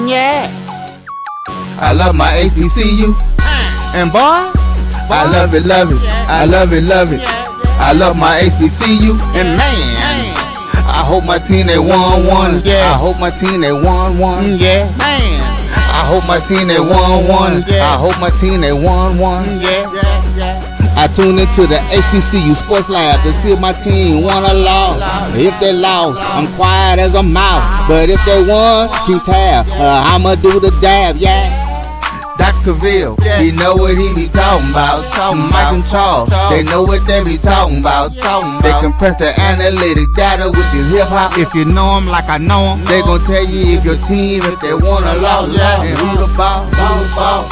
Yeah. I love my HBCU. And boy, I love it, love it. I love it, love it. I love my HBCU. And man, I hope my team they won. Yeah. I hope my team they won. Yeah. Man, I hope my team they won. I hope my team they won. Yeah. I tune into the HBCU Sports Lab to see if my team won or lost. If they lost, I'm quiet as a mouse. But if they won, keep tab. I'ma do the dab, yeah. Dr. Cavil, he know what he be talking about. Mike and Charles, they know what they be talking about. They compress the analytic data with this hip hop. If you know them like I know them, they gon' tell you if your team, if they won or lost, and who the ball.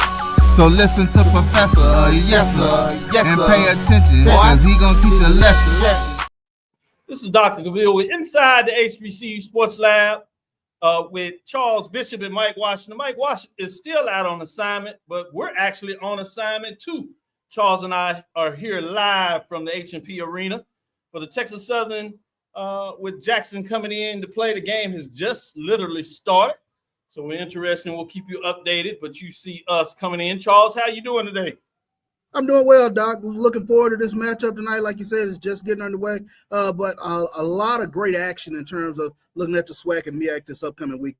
So listen to Professor, yes sir, and pay attention, cause he gonna teach a lesson. This is Dr. Cavil with Inside the HBCU Sports Lab with Charles Bishop and Mike Washington. Mike Washington is still out on assignment, but we're actually on assignment too. Charles and I are here live from the H&P Arena for the Texas Southern with Jackson coming in to play. The game has just literally started. So we're interested and we'll keep you updated, but you see us coming in. Charles, how you doing today? I'm doing well, Doc. Looking forward to this matchup tonight. Like you said, it's just getting underway, but a lot of great action in terms of looking at the SWAC and MEAC this upcoming week.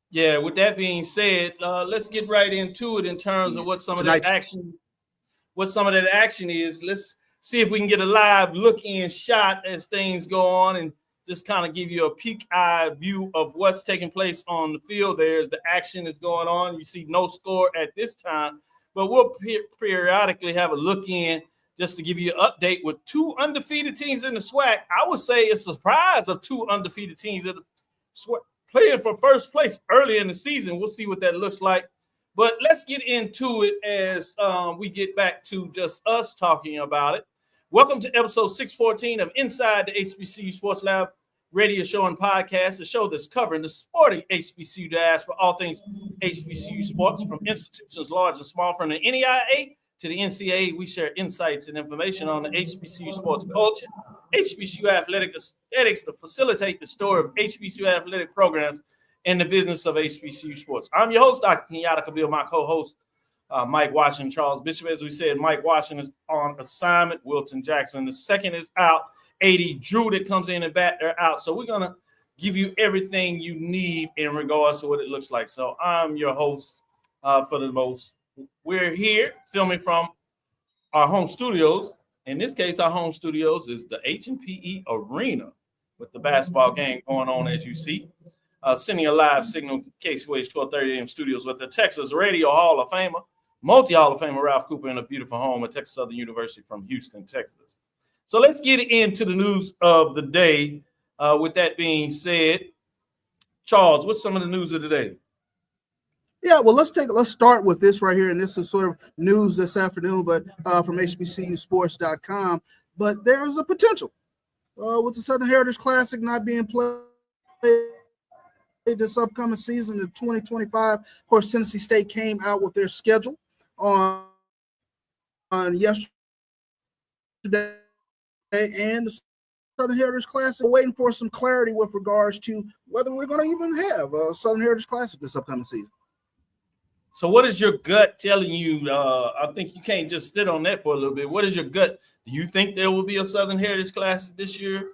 Yeah, with that being said, let's get right into it in terms of what some of that action is. Let's see if we can get a live look-in shot as things go on and just kind of give you a peek eye view of what's taking place on the field. There's the action that's going on. You see no score at this time, but we'll periodically have a look in just to give you an update with two undefeated teams in the SWAC. I would say it's a surprise of two undefeated teams that are playing for first place early in the season. We'll see what that looks like. But let's get into it as we get back to just us talking about it. Welcome to episode 614 of Inside the HBCU Sports Lab radio show and podcast, a show that's covering the sporting HBCU dash for all things HBCU sports, from institutions large and small, from the NEIA to the NCAA. We share insights and information on the HBCU sports culture, HBCU athletic aesthetics to facilitate the story of HBCU athletic programs and the business of HBCU sports. I'm your host, Dr. Kenyatta Cavil, my co-host, Mike Washington, Charles Bishop. As we said, Mike Washington is on assignment. Wilton Jackson, the second, is out. 80 Drew that comes in and back, they're out. So we're going to give you everything you need in regards to what it looks like. So I'm your host for the most. We're here filming from our home studios. In this case, our home studios is the H&PE Arena with the basketball game going on, as you see. Sending a live signal, KCWH 1230 AM studios with the Texas Radio Hall of Famer, multi-Hall of Famer Ralph Cooper in a beautiful home at Texas Southern University from Houston, Texas. So let's get into the news of the day. With that being said, Charles, what's some of the news of the day? Yeah, well, let's start with this right here, and this is sort of news this afternoon, but from HBCUsports.com. But there's a potential with the Southern Heritage Classic not being played this upcoming season in 2025. Of course, Tennessee State came out with their schedule on yesterday. And the Southern Heritage Classic, we're waiting for some clarity with regards to whether we're going to even have a Southern Heritage Classic this upcoming season. So what is your gut telling you? I think you can't just sit on that for a little bit. What is your gut? Do you think there will be a Southern Heritage Classic this year?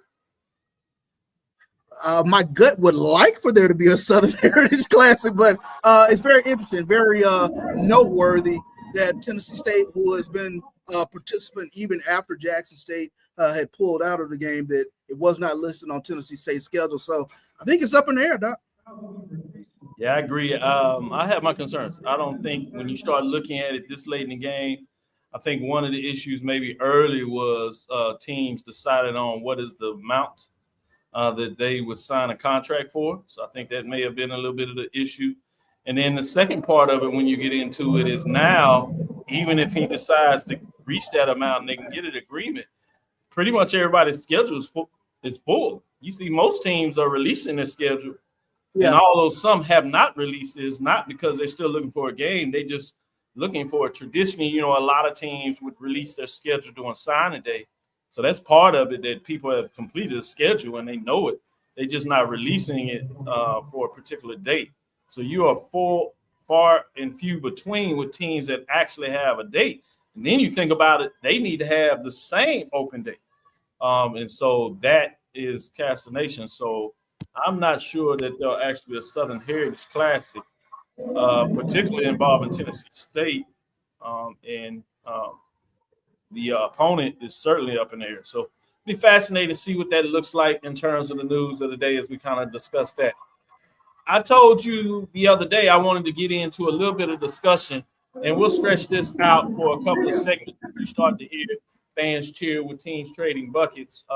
My gut would like for there to be a Southern Heritage Classic, but it's very interesting, very noteworthy that Tennessee State, who has been a participant even after Jackson State had pulled out of the game, that it was not listed on Tennessee State's schedule. So I think it's up in the air, Doc. Yeah, I agree. I have my concerns. I don't think when you start looking at it this late in the game, I think one of the issues maybe early was teams decided on what is the amount that they would sign a contract for. So I think that may have been a little bit of the issue. And then the second part of it, when you get into it, is now, even if he decides to reach that amount and they can get an agreement, pretty much everybody's schedule is full. You see most teams are releasing their schedule. Yeah. And although some have not released it, it's not because they're still looking for a game. They just looking for it. Traditionally, a lot of teams would release their schedule during signing day. So that's part of it, that people have completed a schedule and they know it. They're just not releasing it for a particular date. So you are far and few between with teams that actually have a date. And then you think about it, they need to have the same open date. And so that is Castination. So I'm not sure that there'll actually be a Southern Heritage Classic, particularly involving Tennessee State. And the opponent is certainly up in the air. So it'll be fascinating to see what that looks like in terms of the news of the day as we kind of discuss that. I told you the other day I wanted to get into a little bit of discussion, and we'll stretch this out for a couple of segments. You start to hear fans cheer with teams trading buckets.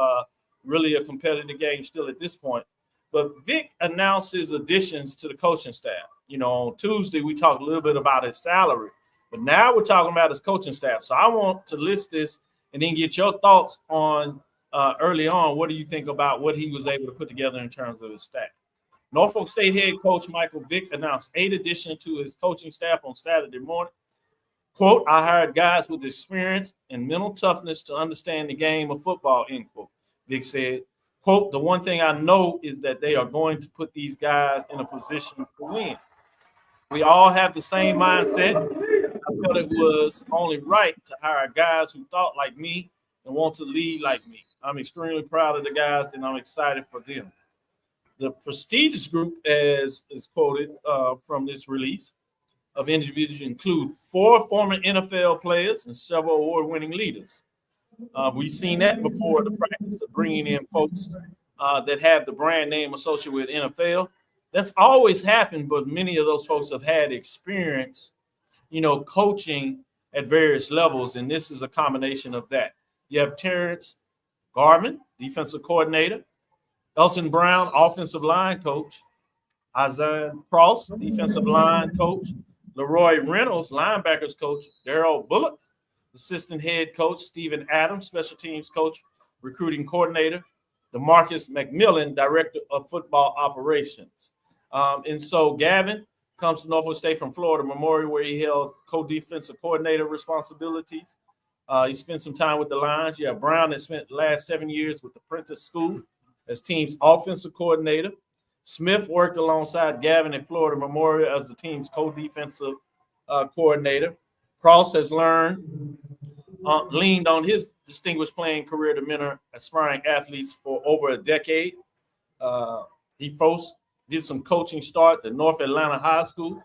Really a competitive game still at this point. But Vic announced his additions to the coaching staff. You know, on Tuesday we talked a little bit about his salary, but now we're talking about his coaching staff. So I want to list this and then get your thoughts on early on. What do you think about what he was able to put together in terms of his staff? Norfolk State head coach Michael Vick announced 8 additions to his coaching staff on Saturday morning. Quote, I hired guys with experience and mental toughness to understand the game of football, end quote. Vick said, quote, the one thing I know is that they are going to put these guys in a position to win. We all have the same mindset. I felt it was only right to hire guys who thought like me and want to lead like me. I'm extremely proud of the guys and I'm excited for them. The prestigious group, as is quoted from this release, of individuals include 4 former NFL players and several award-winning leaders. We've seen that before, the practice of bringing in folks that have the brand name associated with NFL. That's always happened, but many of those folks have had experience, coaching at various levels, and this is a combination of that. You have Terrence Garvin, defensive coordinator, Elton Brown, offensive line coach, Isaiah Cross, defensive line coach, Leroy Reynolds, linebackers coach, Daryl Bullock, assistant head coach, Stephen Adams, special teams coach, recruiting coordinator, DeMarcus McMillan, director of football operations. And so Gavin comes to Norfolk State from Florida Memorial, where he held co-defensive coordinator responsibilities. He spent some time with the Lions. You have Brown that spent the last 7 years with the Prentice School as team's offensive coordinator. Smith worked alongside Gavin at Florida Memorial as the team's co-defensive coordinator. Cross has leaned on his distinguished playing career to mentor aspiring athletes for over a decade. He first did some coaching start at North Atlanta High School.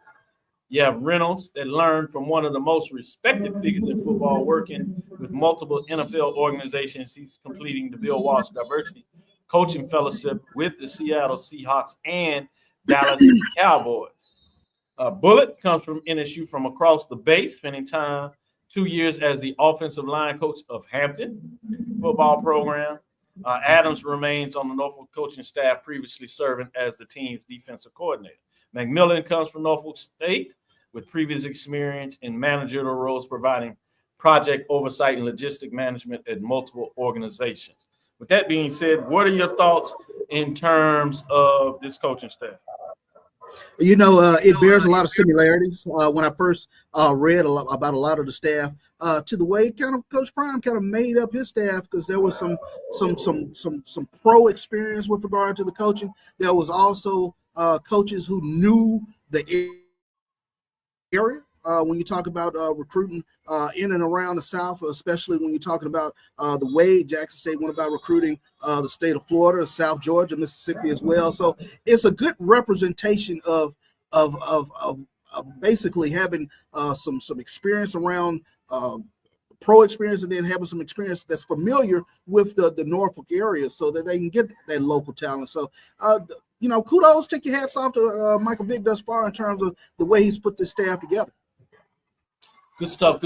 You have Reynolds that learned from one of the most respected figures in football, working with multiple NFL organizations. He's completing the Bill Walsh Diversity Coaching Fellowship with the Seattle Seahawks and Dallas Cowboys. Bullock comes from NSU from across the bay, spending time 2 years as the offensive line coach of Hampton football program. Adams remains on the Norfolk coaching staff, previously serving as the team's defensive coordinator. McMillan comes from Norfolk State with previous experience in managerial roles, providing project oversight and logistic management at multiple organizations. With that being said, what are your thoughts in terms of this coaching staff? It bears a lot of similarities. When I first read about a lot of the staff, to the way kind of Coach Prime kind of made up his staff, because there was some pro experience with regard to the coaching. There was also coaches who knew the area. When you talk about recruiting in and around the South, especially when you're talking about the way Jackson State went about recruiting the state of Florida, South Georgia, Mississippi as well. So it's a good representation of basically having some experience around pro experience, and then having some experience that's familiar with the Norfolk area, so that they can get that local talent. So kudos, take your hats off to Michael Vick thus far in terms of the way he's put this staff together. Good stuff.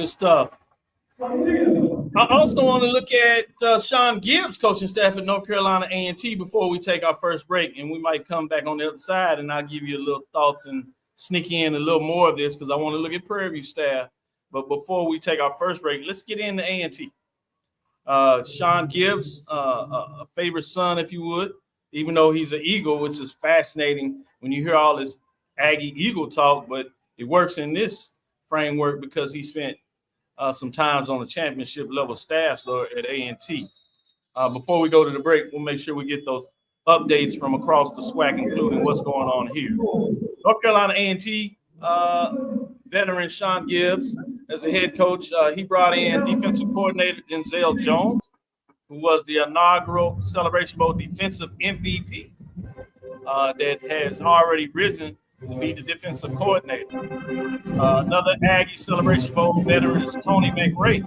I also want to look at Sean Gibbs' coaching staff at North Carolina A&T before we take our first break, and we might come back on the other side, and I'll give you a little thoughts and sneak in a little more of this, because I want to look at Prairie View staff. But before we take our first break, let's get into A&T. Sean Gibbs, a favorite son, if you would, even though he's an Eagle, which is fascinating when you hear all this Aggie Eagle talk, but it works in this framework because he spent some times on the championship level staff at A&T. Before we go to the break, we'll make sure we get those updates from across the SWAC, including what's going on here. North Carolina A&T veteran Sean Gibbs as the head coach. He brought in defensive coordinator Denzel Jones, who was the inaugural Celebration Bowl defensive MVP that has already risen to be the defensive coordinator. Another Aggie Celebration Bowl veteran is Tony McRae,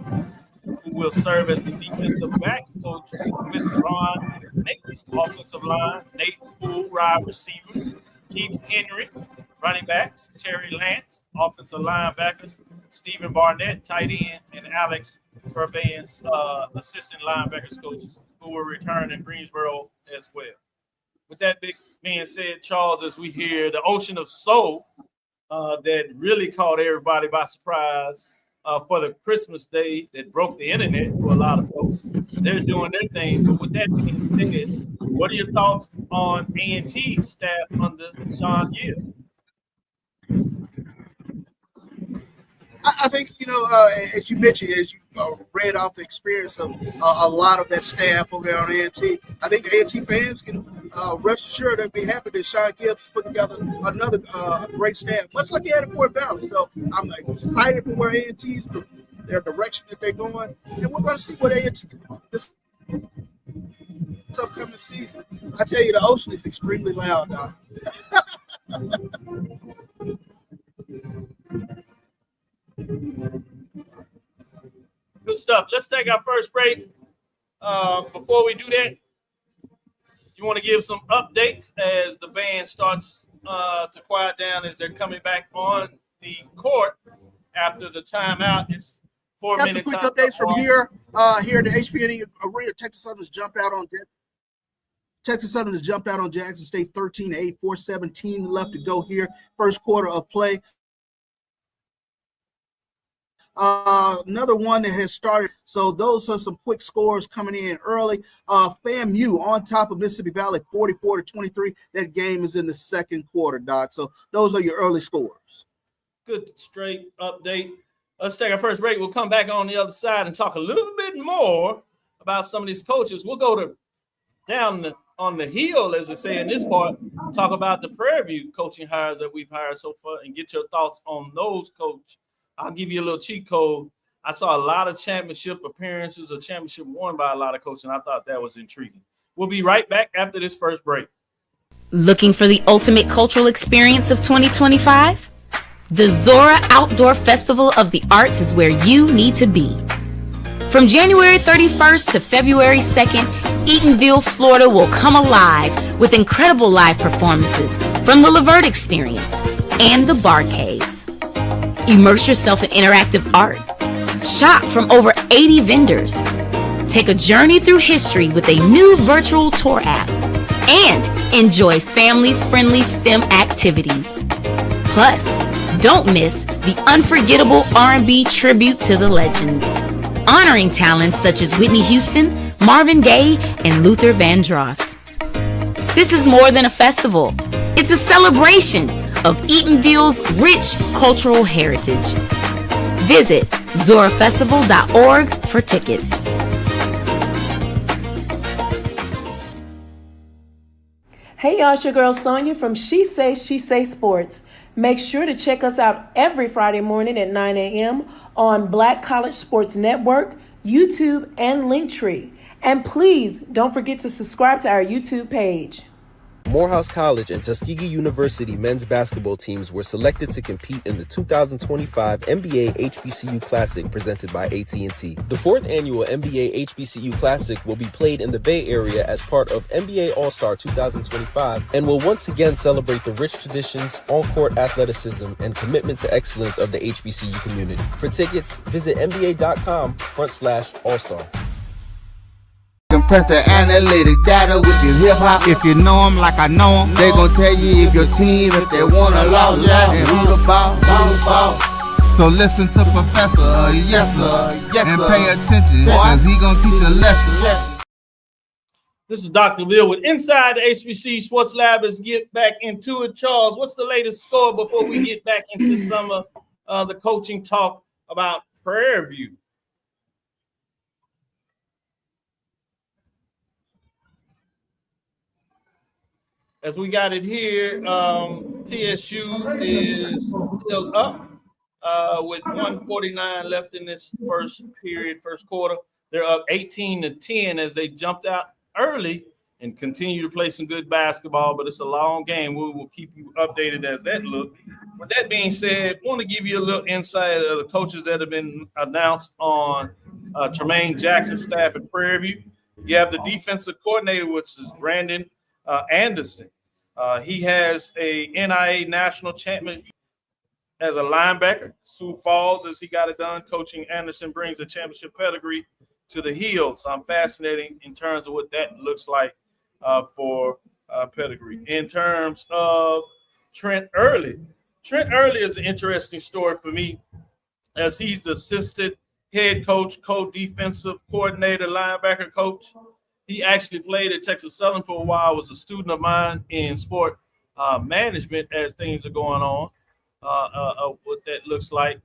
who will serve as the defensive backs coach with Ron Nate's offensive line, Nate Poole, wide receiver, Keith Henry, running backs, Terry Lance, offensive linebackers, Stephen Barnett, tight end, and Alex Purvance, assistant linebackers coach, who will return in Greensboro as well. With that being said, Charles, as we hear the ocean of soul that really caught everybody by surprise for the Christmas day that broke the internet for a lot of folks, they're doing their thing. But with that being said, what are your thoughts on A&T staff under Sean Gibbs? I think, as you mentioned, as you read off the experience of a lot of that staff over there on A&T, I think A&T fans can rest assured they'll be happy that Sean Gibbs is putting together another great staff, much like he had at Fort Valley. So I'm excited for where A&T's, their direction that they're going, and we're going to see what A&T this upcoming season. I tell you, the ocean is extremely loud now. Good stuff. Let's take our first break. Before we do that, you want to give some updates as the band starts to quiet down as they're coming back on the court after the timeout. It's 4 minutes. Got some quick updates from here. Here at the HBCU Arena, Texas Southern's jumped out on Jackson State 13-8, 4:17 left to go here. First quarter of play. Another one that has started. So those are some quick scores coming in early. FAMU on top of Mississippi Valley, 44-23. That game is in the second quarter, Doc. So those are your early scores. Good straight update. Let's take our first break. We'll come back on the other side and talk a little bit more about some of these coaches. We'll go to down on the hill, as they say in this part, talk about the Prairie View coaching hires that we've hired so far and get your thoughts on those, Coach. I'll give you a little cheat code. I saw a lot of championship appearances, a championship won by a lot of coaches, and I thought that was intriguing. We'll be right back after this first break. Looking for the ultimate cultural experience of 2025? The Zora Outdoor Festival of the Arts is where you need to be. From January 31st to February 2nd, Eatonville, Florida will come alive with incredible live performances from the Levert Experience and the Bar Cave. Immerse yourself in interactive art. Shop from over 80 vendors. Take a journey through history with a new virtual tour app. And enjoy family-friendly STEM activities. Plus, don't miss the unforgettable R&B tribute to the legends, honoring talents such as Whitney Houston, Marvin Gaye, and Luther Vandross. This is more than a festival. It's a celebration of Eatonville's rich cultural heritage. Visit zorafestival.org for tickets. Hey y'all, it's your girl Sonia from She Say Sports. Make sure to check us out every Friday morning at 9 a.m. on Black College Sports Network, YouTube, and Linktree. And please don't forget to subscribe to our YouTube page. Morehouse College and Tuskegee University men's basketball teams were selected to compete in the 2025 NBA HBCU Classic presented by AT&T. The fourth annual NBA HBCU Classic will be played in the Bay Area as part of NBA All-Star 2025 and will once again celebrate the rich traditions, on-court athleticism, and commitment to excellence of the HBCU community. For tickets, visit nba.com/all-star. Compress the analytic data with your hip hop. If you know them like I know them, they gon' tell you if your team, if they wanna lose, and who the ball. So listen to Professor, yes sir, and pay attention, cause he gon' teach a lesson. This is Dr. Bill with Inside the HBC Sports Lab. Let's get back into it. Charles, what's the latest score before we get back into some of the coaching talk about Prairie View? as we got it here, TSU is still up with 149 left in this first period, first quarter. They're up 18-10 as they jumped out early and continue to play some good basketball, but it's a long game. We will keep you updated as that looks. With that being said, I want to give you a little insight of the coaches that have been announced on Tremaine Jackson's staff at Prairie View. You have the defensive coordinator, which is Brandon Anderson. He has a NIA national champion as a linebacker. Sioux Falls, as he got it done. Coaching Anderson brings a championship pedigree to the Hills. So I'm fascinating in terms of what that looks like for pedigree. In terms of Trent Early is an interesting story for me as he's the assistant head coach, co-defensive coordinator, linebacker coach. He actually played at Texas Southern for a while, was a student of mine in sport management as things are going on, what that looks like.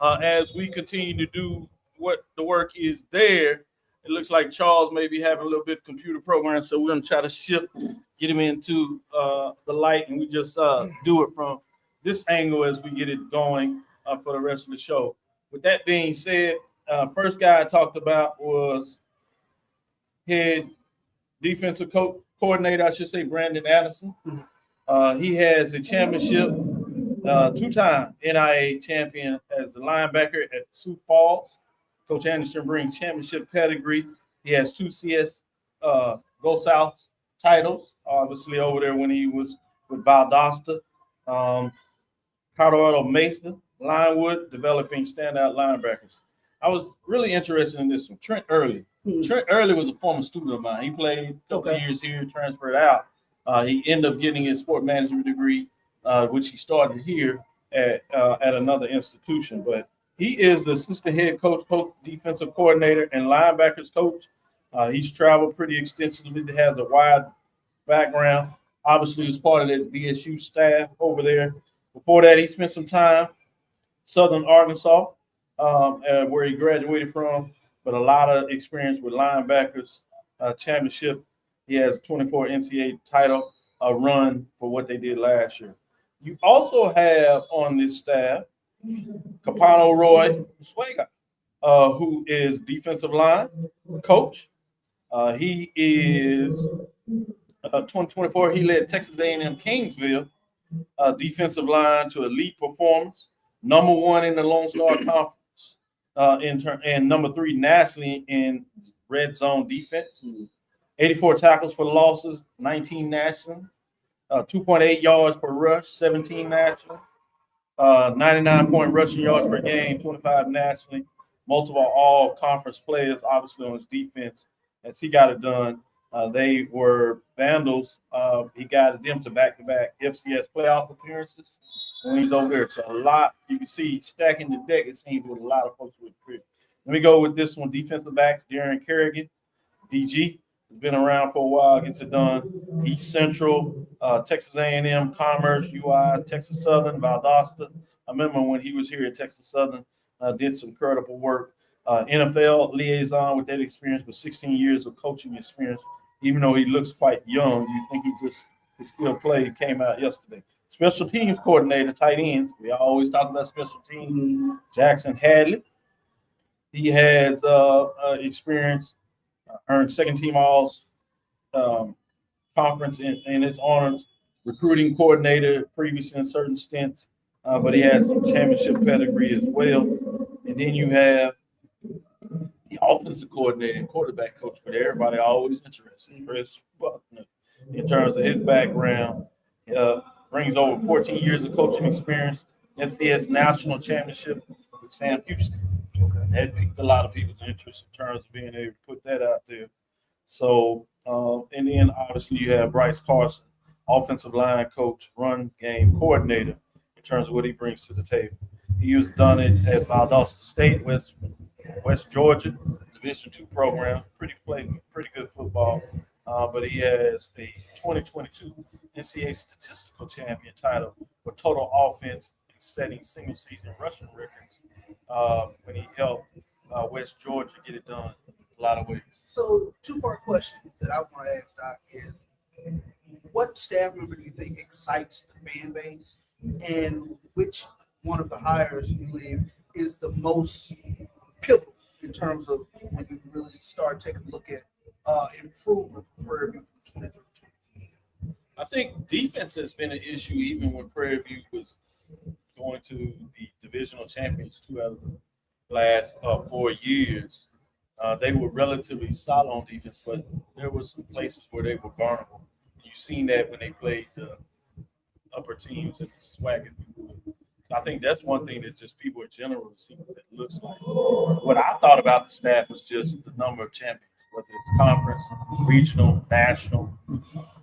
As we continue to do what the work is there, it looks like Charles may be having a little bit of computer program, so we're going to try to shift, get him into the light, and we just do it from this angle as we get it going for the rest of the show. With that being said, first guy I talked about was head defensive coordinator, I should say, Brandon Anderson. He has a championship, two-time NIA champion as a linebacker at Sioux Falls. Coach Anderson brings championship pedigree. He has two CS Go South titles, obviously over there when he was with Valdosta. Colorado Mesa, Linewood, developing standout linebackers. I was really interested in this one. Trent Early. Trent Early was a former student of mine. He played a couple of years here, transferred out. He ended up getting his sport management degree, which he started here at another institution. But he is the assistant head coach, defensive coordinator, and linebackers coach. He's traveled pretty extensively. He has a wide background. Obviously, he was part of the DSU staff over there. Before that, he spent some time Southern Arkansas, where he graduated from, but a lot of experience with linebackers, championship. He has a 24 NCAA title run for what they did last year. You also have on this staff Capano Roy Suega, who is defensive line coach. He is 2024. He led Texas A&M Kingsville defensive line to elite performance, number one in the Lone Star Conference, and number 3 nationally in red zone defense. 84 tackles for losses, 19 national, 2.8 yards per rush, 17 national, 99 rushing yards per game, 25 nationally, multiple all-conference players, obviously on his defense. As he got it done, they were Vandals. He got them to back-to-back FCS playoff appearances when he's over there. So a lot, you can see stacking the deck, it seems, with a lot of folks with career. Let me go with this one, defensive backs, Darren Kerrigan, DG. Has been around for a while, gets it done. East Central, Texas A&M, Commerce, UI, Texas Southern, Valdosta. I remember when he was here at Texas Southern, did some incredible work. NFL liaison with that experience, with 16 years of coaching experience. Even though he looks quite young, you think he could still play. He came out yesterday. Special teams coordinator, tight ends. We always talk about special teams. Jackson Hadley. He has experience. Earned second team all conference in his honors, recruiting coordinator previously in certain stints, but he has some championship pedigree as well. And then you have the offensive coordinator and quarterback coach, but everybody always interested. Chris Buckner, in terms of his background, brings over 14 years of coaching experience. FCS national championship with Sam Houston. That piqued a lot of people's interest in terms of being able to put that out there. So, and then obviously you have Bryce Carson, offensive line coach, run game coordinator, in terms of what he brings to the table. He has done it at Valdosta State, West Georgia, Division II program. Pretty good football. But he has a 2022 NCAA statistical champion title for total offense and setting single season rushing records when he helped West Georgia get it done a lot of ways. So, two-part question that I want to ask Doc is, what staff member do you think excites the fan base, and which one of the hires you believe is the most pivotal in terms of when you really start taking a look at improvement for Prairie View from 2013? I think defense has been an issue even when Prairie View was going to the divisional champions 2 out of the last 4 years. They were relatively solid on defense, but there were some places where they were vulnerable. You've seen that when they played the upper teams and the SWAC. So I think that's one thing that just people in general see what it looks like. What I thought about the staff was just the number of champions, whether it's conference, regional, national,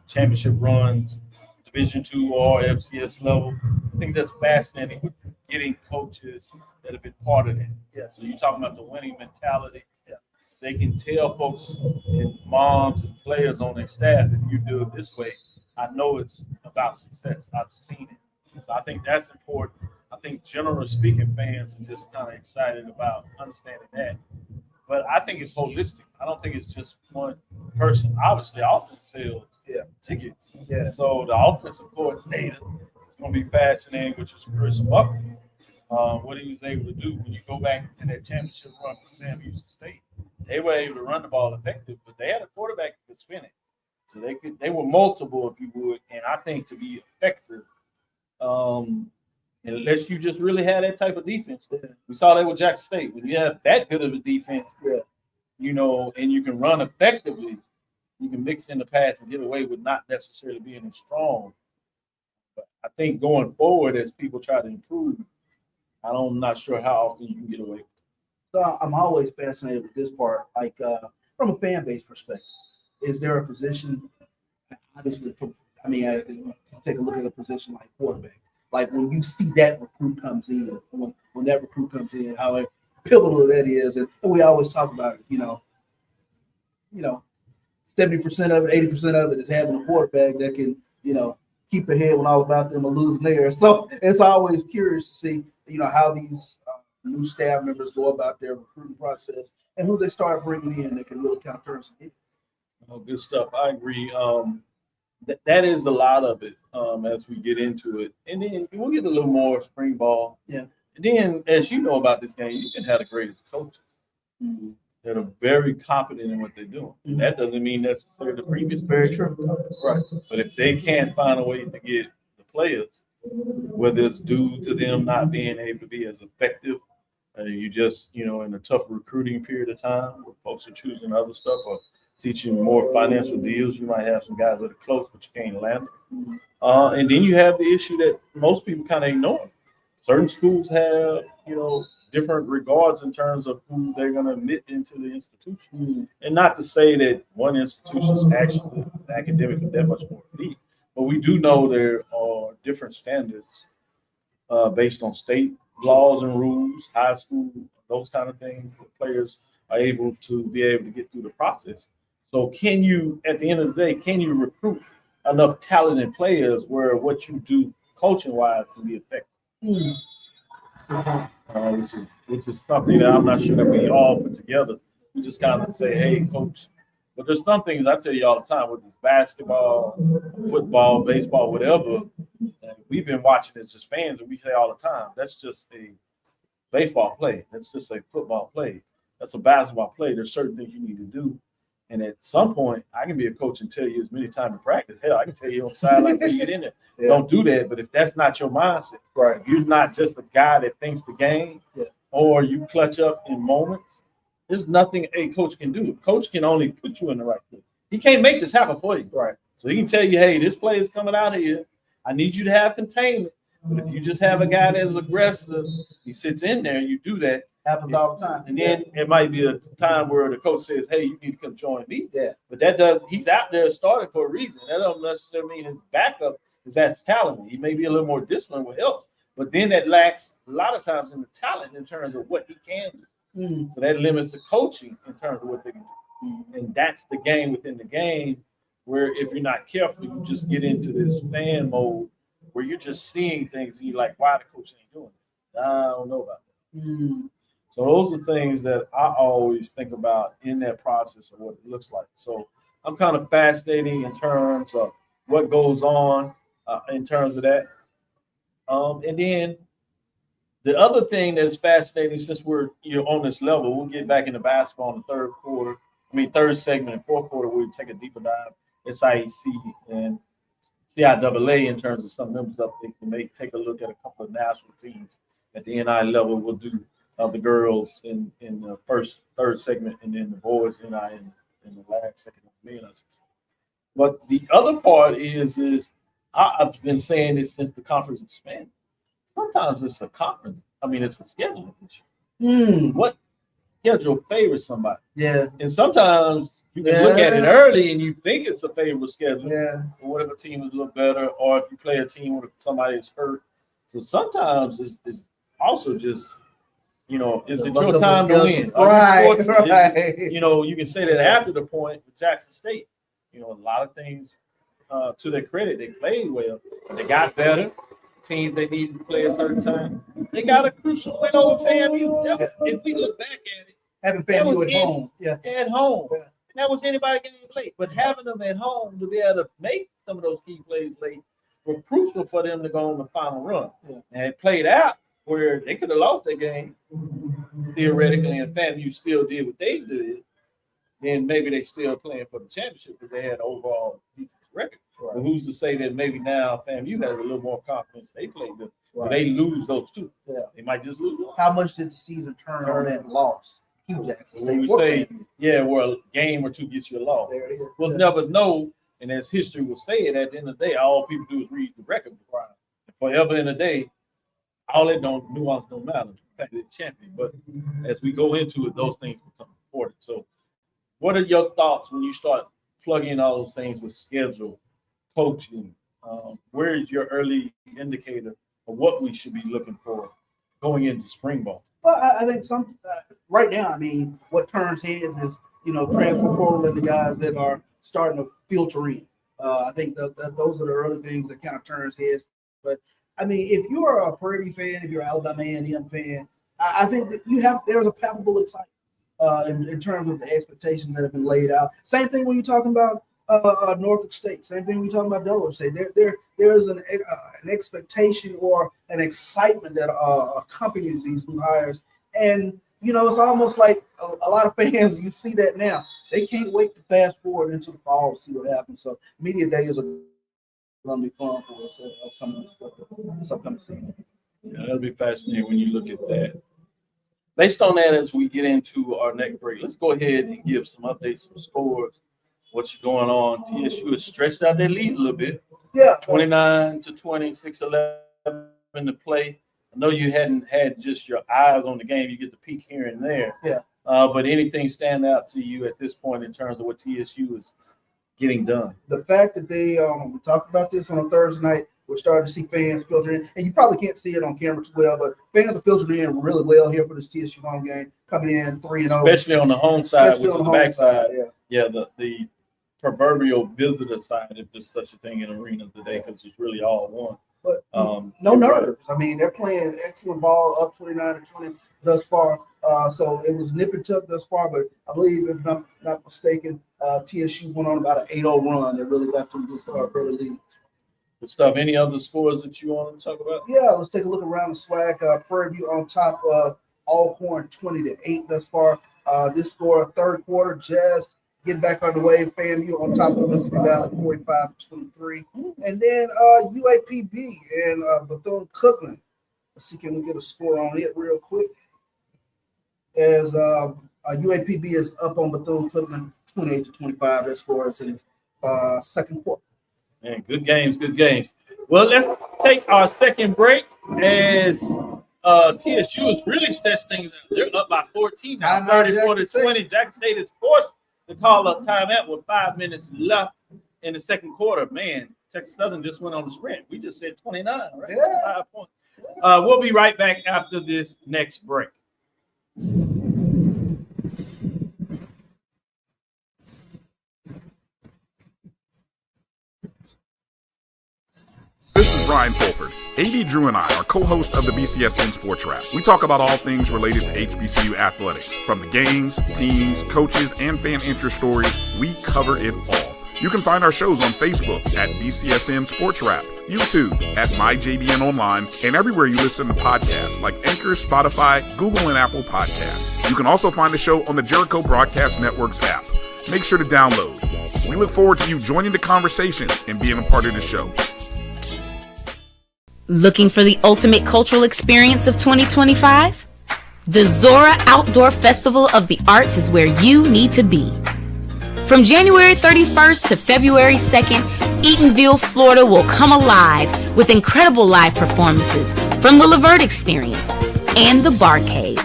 championship runs, Division II or FCS level. I think that's fascinating, getting coaches that have been part of that. Yeah. So you're talking about the winning mentality. Yeah. They can tell folks and moms and players on their staff, if you do it this way, I know it's about success. I've seen it. So I think that's important. I think generally speaking, fans are just kind of excited about understanding that. But I think it's holistic. I don't think it's just one person. Obviously, offense sells tickets. Yeah. So the offensive coordinator is going to be fascinating, which is Chris Buckley. What he was able to do when you go back to that championship run for Sam Houston State. They were able to run the ball effective, but they had a quarterback that could spin it. So they were multiple, if you would. And I think to be effective, unless you just really had that type of defense. We saw that with Jackson State. When you have that good of a defense, you know, and you can run effectively, you can mix in the pass and get away with not necessarily being as strong. But I think going forward, as people try to improve, I'm not sure how often you can get away. So I'm always fascinated with this part, like from a fan base perspective. Is there a position, obviously, take a look at a position like quarterback. Like when you see that recruit comes in, when that recruit comes in, how pivotal that is. And we always talk about it, you know, 70% of it, 80% of it is having a quarterback that can, you know, keep ahead when all about them are losing theirs. So it's always curious to see, you know, how these new staff members go about their recruiting process and who they start bringing in that can really kind of turn some heads. Oh, good stuff. I agree. That is a lot of it as we get into it. And then we'll get a little more spring ball. Yeah. And then, as you know about this game, you can have the greatest coaches that are very competent in what they're doing. That doesn't mean necessarily the previous. Very true. Right. But if they can't find a way to get the players, whether it's due to them not being able to be as effective, you just, you know, in a tough recruiting period of time where folks are choosing other stuff or teaching more financial deals, you might have some guys that are close, but you can't land them. And then you have the issue that most people kind of ignore. Certain schools have, you know, different regards in terms of who they're going to admit into the institution. And not to say that one institution is actually academically that much more elite, but we do know there are different standards based on state laws and rules, high school, those kind of things. The players are able to get through the process. So can you, at the end of the day, can you recruit enough talented players where what you do coaching-wise can be effective? Which is something that I'm not sure that we all put together. We just kind of say, hey, coach. But there's some things I tell you all the time, whether it's basketball, football, baseball, whatever. And we've been watching as just fans, and we say all the time, that's just a baseball play. That's just a football play. That's a basketball play. There's certain things you need to do. And at some point, I can be a coach and tell you as many times in practice. Hell, I can tell you on the sideline when you get in there. Don't do that. But if that's not your mindset, if you're not just a guy that thinks the game, or you clutch up in moments, there's nothing a coach can do. A coach can only put you in the right place. He can't make the tackle for you. Right. So he can tell you, hey, this play is coming out of here. I need you to have containment. But if you just have a guy that is aggressive, he sits in there and you do that. Happens all the time. And then it might be a time where the coach says, hey, you need to come join me. Yeah. But he's out there starting for a reason. That doesn't necessarily mean his backup is that's talented. He may be a little more disciplined with help. But then that lacks a lot of times in the talent in terms of what he can do. So that limits the coaching in terms of what they can do. And that's the game within the game where if you're not careful, you just get into this fan mode where you're just seeing things and you're like, why the coach ain't doing it? I don't know about that. So those are things that I always think about in that process of what it looks like. So I'm kind of fascinating in terms of what goes on in terms of that. And then the other thing that's fascinating, since you're on this level, we'll get back into basketball in the third segment and fourth quarter. We'll take a deeper dive. SIAC and CIAA in terms of some members updates and take a look at a couple of national teams at the NI level. We'll do the girls in the third segment, and then the boys NI in the last second of men. But the other part is I've been saying this since the conference expanded. Sometimes it's a conference. It's a scheduling issue. What schedule favors somebody? Yeah. And sometimes you can look at it early and you think it's a favorable schedule. Yeah. Or what if a team is a little better, or if you play a team with somebody that's hurt. So sometimes it's also just, is it your time to win? Right. You can say that after the point with Jackson State. A lot of things, to their credit, they played well. They got better. Teams they needed to play a certain time. They got a crucial win over FAMU. If we look back at it, having FAMU at home. Yeah. At home. Yeah. And that was anybody getting late. But having them at home to be able to make some of those key plays late were crucial for them to go on the final run. Yeah. And it played out where they could have lost that game, theoretically, and FAMU still did what they did. Then maybe they still playing for the championship because they had the overall defense record. Right. But who's to say that maybe now FAMU has a little more confidence? They played them. Right. But they lose those two. Yeah. They might just lose one. How much did the season turn on that loss? When we say, well, a game or two gets you a loss. There it is. We'll never know. And as history will say it, at the end of the day, all people do is read the record. Right. Forever in a day, all that nuance don't matter. The fact that they're champion. But as we go into it, those things become important. So what are your thoughts when you start plugging all those things with schedule, coaching? Where is your early indicator of what we should be looking for going into spring ball? Well, I think right now, what turns heads is, transfer portal and the guys that are starting to filter in. I think that those are the early things that kind of turns heads. But, if you're a Prairie fan, if you're an Alabama A&M fan, I think that there's a palpable excitement in terms of the expectations that have been laid out. Same thing when you're talking about Norfolk State. Same thing when you're talking about Delaware State. There's an expectation or an excitement that accompanies these new hires. And, it's almost like a lot of fans, you see that now. They can't wait to fast forward into the fall to see what happens. So media days are going to be fun for us this upcoming season. Yeah, that'll be fascinating when you look at that. Based on that, as we get into our next break, let's go ahead and give some updates, some scores, what's going on. TSU has stretched out their lead a little bit. Yeah. 29-20, 6-11 to play. I know you hadn't had just your eyes on the game. You get the peek here and there. Yeah. But anything stand out to you at this point in terms of what TSU is getting done? The fact that they we talked about this on a Thursday night. We're starting to see fans filter in, and you probably can't see it on camera too well, but fans are filtering in really well here for this TSU home game, coming in 3-0. Especially on the home side, which is the back side. Yeah, the proverbial visitor side, if there's such a thing in arenas today, because it's really all one. But no nerves. They're playing excellent ball, up 29-20 thus far. So it was nip and tuck thus far, but I believe, if I'm not mistaken, TSU went on about an 8-0 run that really got them this early lead. Good stuff. Any other scores that you want to talk about? Yeah, let's take a look around the SWAC. Prairie View on top of Alcorn 20-8 thus far. This score, third quarter, Jazz getting back on the way. FAMU on top of Mississippi Valley 45-23. And then UAPB and Bethune-Cookman. Let's see, can we get a score on it real quick? As UAPB is up on Bethune-Cookman 28-25. That score is in second quarter. Man, good games, good games. Well, let's take our second break as TSU is really stretched things out. They're up by 14 now, 34-20. Jackson State is forced to call a timeout with 5 minutes left in the second quarter. Man, Texas Southern just went on the sprint. We just said 29, right? Yeah. 5 points. We'll be right back after this next break. This is Brian Fulford. A.D. Drew and I are co-hosts of the BCSN Sports Wrap. We talk about all things related to HBCU athletics. From the games, teams, coaches, and fan interest stories, we cover it all. You can find our shows on Facebook at BCSN Sports Wrap, YouTube at MyJBN Online, and everywhere you listen to podcasts like Anchor, Spotify, Google, and Apple Podcasts. You can also find the show on the Jericho Broadcast Network's app. Make sure to download. We look forward to you joining the conversation and being a part of the show. Looking for the ultimate cultural experience of 2025? The Zora Outdoor Festival of the Arts is where you need to be. From January 31st to February 2nd, Eatonville, Florida will come alive with incredible live performances from the Levert Experience and the Bar Cave.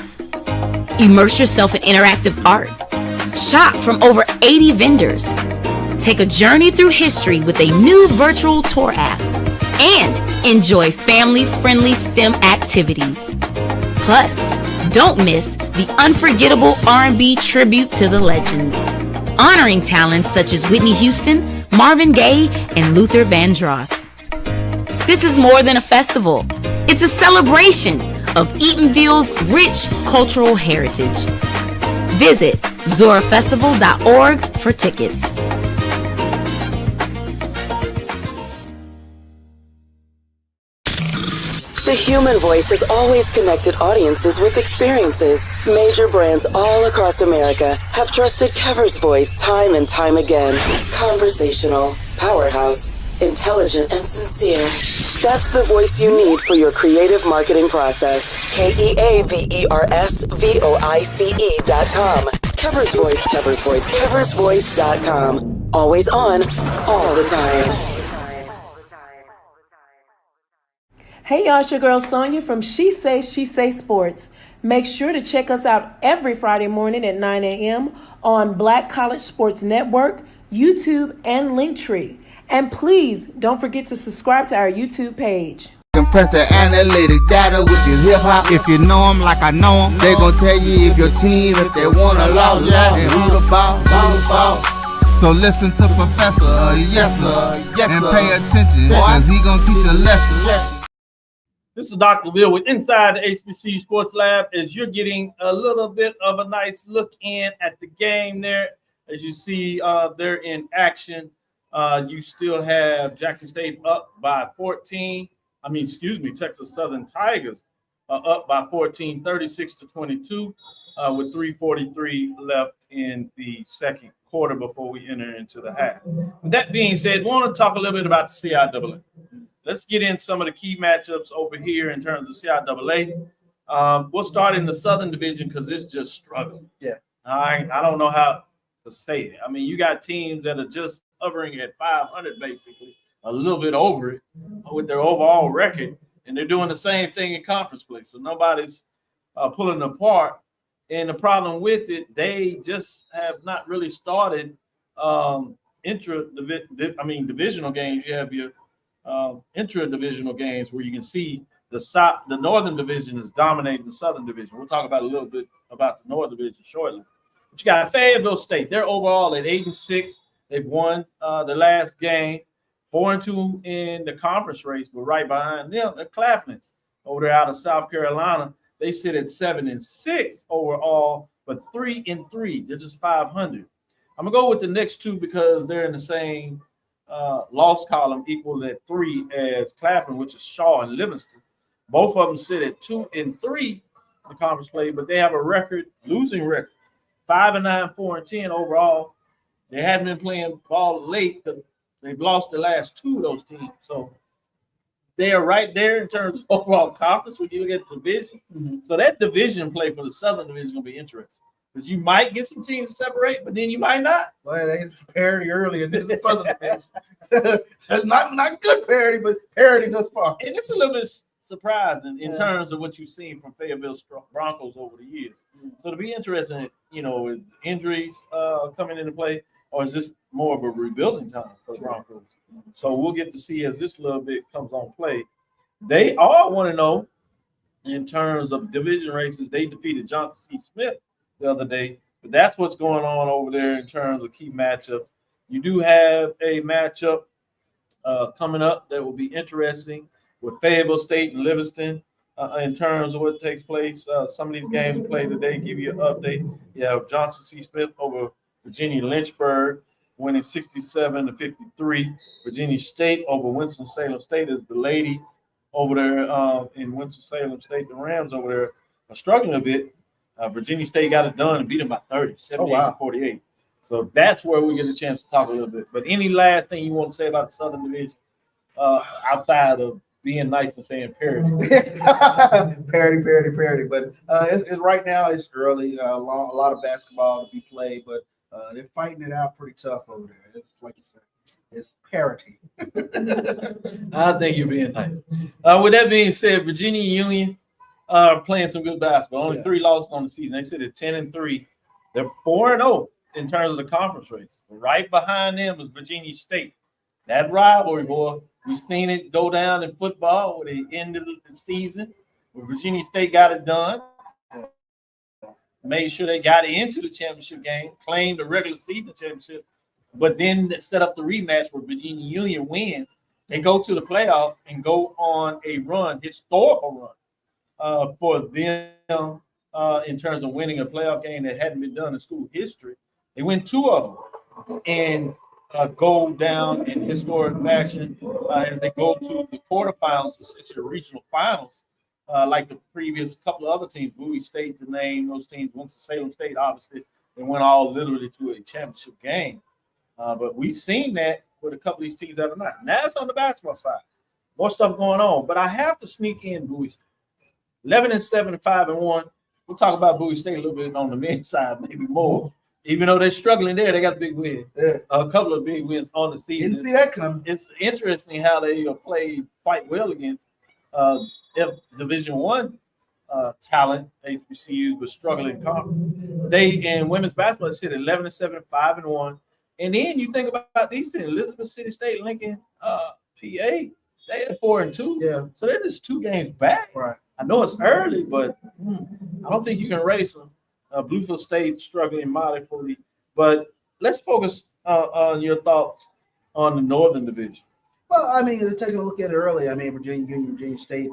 Immerse yourself in interactive art. Shop from over 80 vendors. Take a journey through history with a new virtual tour app. And enjoy family-friendly STEM activities. Plus, don't miss the unforgettable R&B tribute to the legends, honoring talents such as Whitney Houston, Marvin Gaye, and Luther Vandross. This is more than a festival. It's a celebration of Eatonville's rich cultural heritage. Visit zorafestival.org for tickets. The human voice has always connected audiences with experiences. Major brands all across America have trusted Kever's voice time and time again. Conversational, powerhouse, intelligent, and sincere. That's the voice you need for your creative marketing process. KeaversVoice.com. Kever's Voice, Kever's Voice, KeversVoice.com. Always on, all the time. Hey y'all, it's your girl Sonia from She Say Sports. Make sure to check us out every Friday morning at 9 a.m. on Black College Sports Network, YouTube, and Linktree. And please don't forget to subscribe to our YouTube page. Compress the analytic data with your hip hop. If you know them like I know them, they gon' tell you if your team, if they want a law, and who the ball. So listen to Professor, yes sir, and pay attention, cause he gon' teach a lesson. This is Dr. Bill with Inside the HBCU Sports Lab, as you're getting a little bit of a nice look in at the game there. As you see, they're in action. You still have Jackson State up by 14. Texas Southern Tigers up by 14, 36-22, with 3:43 left in the second quarter before we enter into the half. With that being said, I want to talk a little bit about the CIAA. Let's get in some of the key matchups over here in terms of CIAA. We'll start in the Southern Division because it's just struggling. Yeah. I don't know how to say it. I mean, you got teams that are just hovering at 500, basically, a little bit over it with their overall record, and they're doing the same thing in conference play. So nobody's pulling apart. And the problem with it, they just have not really started divisional games. You have your intra-divisional games where you can see the Northern Division is dominating the Southern Division. We'll talk about a little bit about the Northern Division shortly. But you got Fayetteville State. They're overall at 8-6. They've won the last game, 4-2 in the conference race, but right behind them, they're Claflin over there out of South Carolina. They sit at 7-6 overall, but 3-3. They're just 500. I'm gonna go with the next two because they're in the same loss column, equal at 3 as Claflin, which is Shaw and Livingston. Both of them sit at 2-3 in the conference play, but they have a losing record, 5-9, 4-10 overall. They hadn't been playing ball late because they've lost the last two of those teams. So they are right there in terms of overall conference when you look at the division. Mm-hmm. So that division play for the Southern Division is going to be interesting. Because you might get some teams to separate, but then you might not. Well, they had parity early and then the Southern Division. That's not good parity, but parity thus far. And it's a little bit surprising in terms of what you've seen from Fayetteville Broncos over the years. Mm-hmm. So to be interesting, with injuries coming into play, or is this more of a rebuilding time for the Broncos? Mm-hmm. So we'll get to see as this little bit comes on play. They all want to know in terms of division races. They defeated Johnson C. Smith the other day, but that's what's going on over there in terms of key matchup. You do have a matchup coming up that will be interesting with Fayetteville State and Livingston in terms of what takes place. Some of these games we play today give you an update. You have Johnson C. Smith over Virginia Lynchburg. winning 67-53. Virginia State over Winston-Salem State is the ladies over there in Winston-Salem State. The Rams over there are struggling a bit. Virginia State got it done and beat them by 30, 78-48. So that's where we get a chance to talk a little bit. But any last thing you want to say about the Southern Division outside of being nice and saying parody? parody. But it's right now, it's early. A lot of basketball to be played, but they're fighting it out pretty tough over there. It's like you said, it's parity. I think you're being nice. With that being said, Virginia Union are playing some good basketball. Only 3 losses on the season. They sit at 10-3. They're 4-0 in terms of the conference race. Right behind them is Virginia State. That rivalry, boy, we've seen it go down in football where they ended the season, where Virginia State got it done, made sure they got into the championship game, claimed the regular season championship, but then set up the rematch where Virginia Union wins. They go to the playoffs and go on a run, historical run for them in terms of winning a playoff game that hadn't been done in school history. They win 2 of them and go down in historic fashion as they go to the quarterfinals, essentially the regional finals, like the previous couple of other teams, Bowie State to name those teams, Winston-Salem State, obviously, they went all literally to a championship game. But we've seen that with a couple of these teams that are not. Now it's on the basketball side. More stuff going on. But I have to sneak in Bowie State. 11-7, 5-1. We'll talk about Bowie State a little bit on the men's side, maybe more. Even though they're struggling there, they got a big win. Yeah. A couple of big wins on the season. Didn't see that coming. It's interesting how they played quite well against Division I talent, HBCUs, but struggling conference. They in women's basketball sit at 11-7, 5-1. And then you think about these things: Elizabeth City State, Lincoln, PA, they at 4-2. Yeah. So they're just 2 games back. Right. I know it's early, but I don't think you can race them. Bluefield State struggling modestly, but let's focus on your thoughts on the Northern Division. Well, I mean, taking a look at it early, I mean, Virginia Union, Virginia State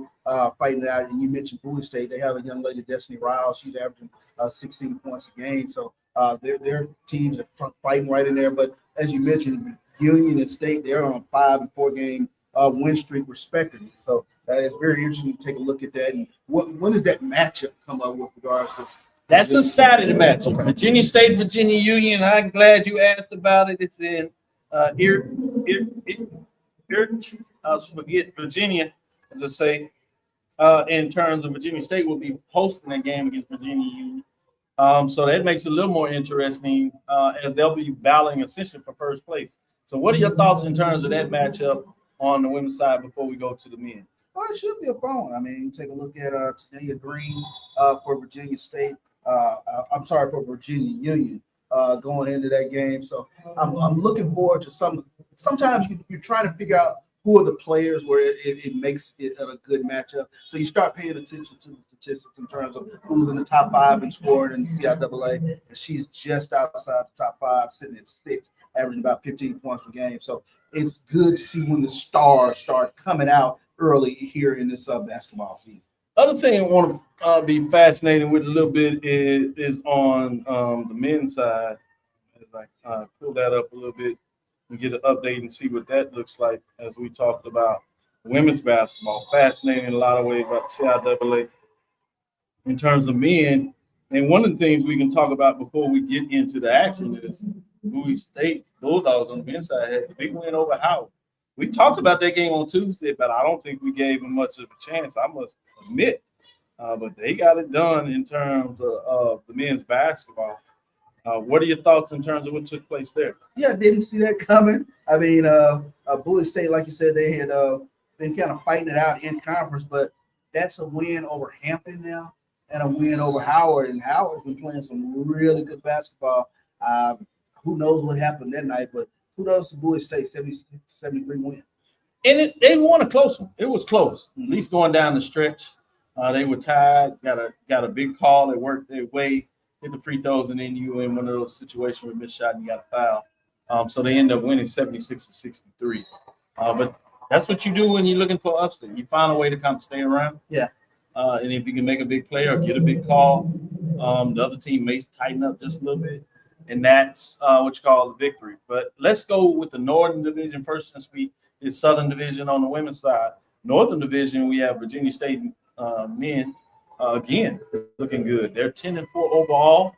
fighting it out. And you mentioned Bowie State. They have a young lady, Destiny Riles. She's averaging 16 points a game. So their teams are fighting right in there. But as you mentioned, Union and State, they're on a 5- and 4-game win streak respectively. So it's very interesting to take a look at that. And when does that matchup come up with regards to this? That's a Saturday matchup. Virginia State, Virginia Union. I'm glad you asked about it. It's in I forget Virginia, as I say. In terms of Virginia State, will be hosting that game against Virginia Union. So that makes it a little more interesting as they'll be battling essentially for first place. So what are your thoughts in terms of that matchup on the women's side before we go to the men? Well, it should be a fun one. I mean, you take a look at Tania Green for Virginia State. I'm sorry, for Virginia Union going into that game. So I'm looking forward to some. Sometimes you're trying to figure out who are the players where it makes it a good matchup. So you start paying attention to the statistics in terms of who's in the top 5 and scored in CIAA. And she's just outside the top 5, sitting at 6, averaging about 15 points per game. So it's good to see when the stars start coming out early here in this basketball season. Other thing I want to be fascinated with a little bit is on the men's side. As I pull that up a little bit and get an update and see what that looks like as we talked about women's basketball. Fascinating in a lot of ways about the CIAA in terms of men. And one of the things we can talk about before we get into the action is Bowie State Bulldogs on the men's side had a big win over Howard. We talked about that game on Tuesday, but I don't think we gave them much of a chance. I must admit, but they got it done in terms of the men's basketball. What are your thoughts in terms of what took place there? Yeah, didn't see that coming. I mean, Bowie State, like you said, they had been kind of fighting it out in conference, but that's a win over Hampton now and a win over Howard. And Howard's been playing some really good basketball. Who knows what happened that night, but kudos to Bowie State, 73 win. And they won a close one. It was close, at least going down the stretch. They were tied, got a big call. They worked their way, hit the free throws, and then you in one of those situations where you miss shot and you got a foul. So they end up winning 76-63. But that's what you do when you're looking for upset. You find a way to kind of stay around. Yeah. And if you can make a big play or get a big call, the other team may tighten up just a little bit. and that's what you call the victory. But let's go with the Northern Division first, since we did Southern Division on the women's side. Northern Division, we have Virginia State men again looking good. They're 10-4 overall,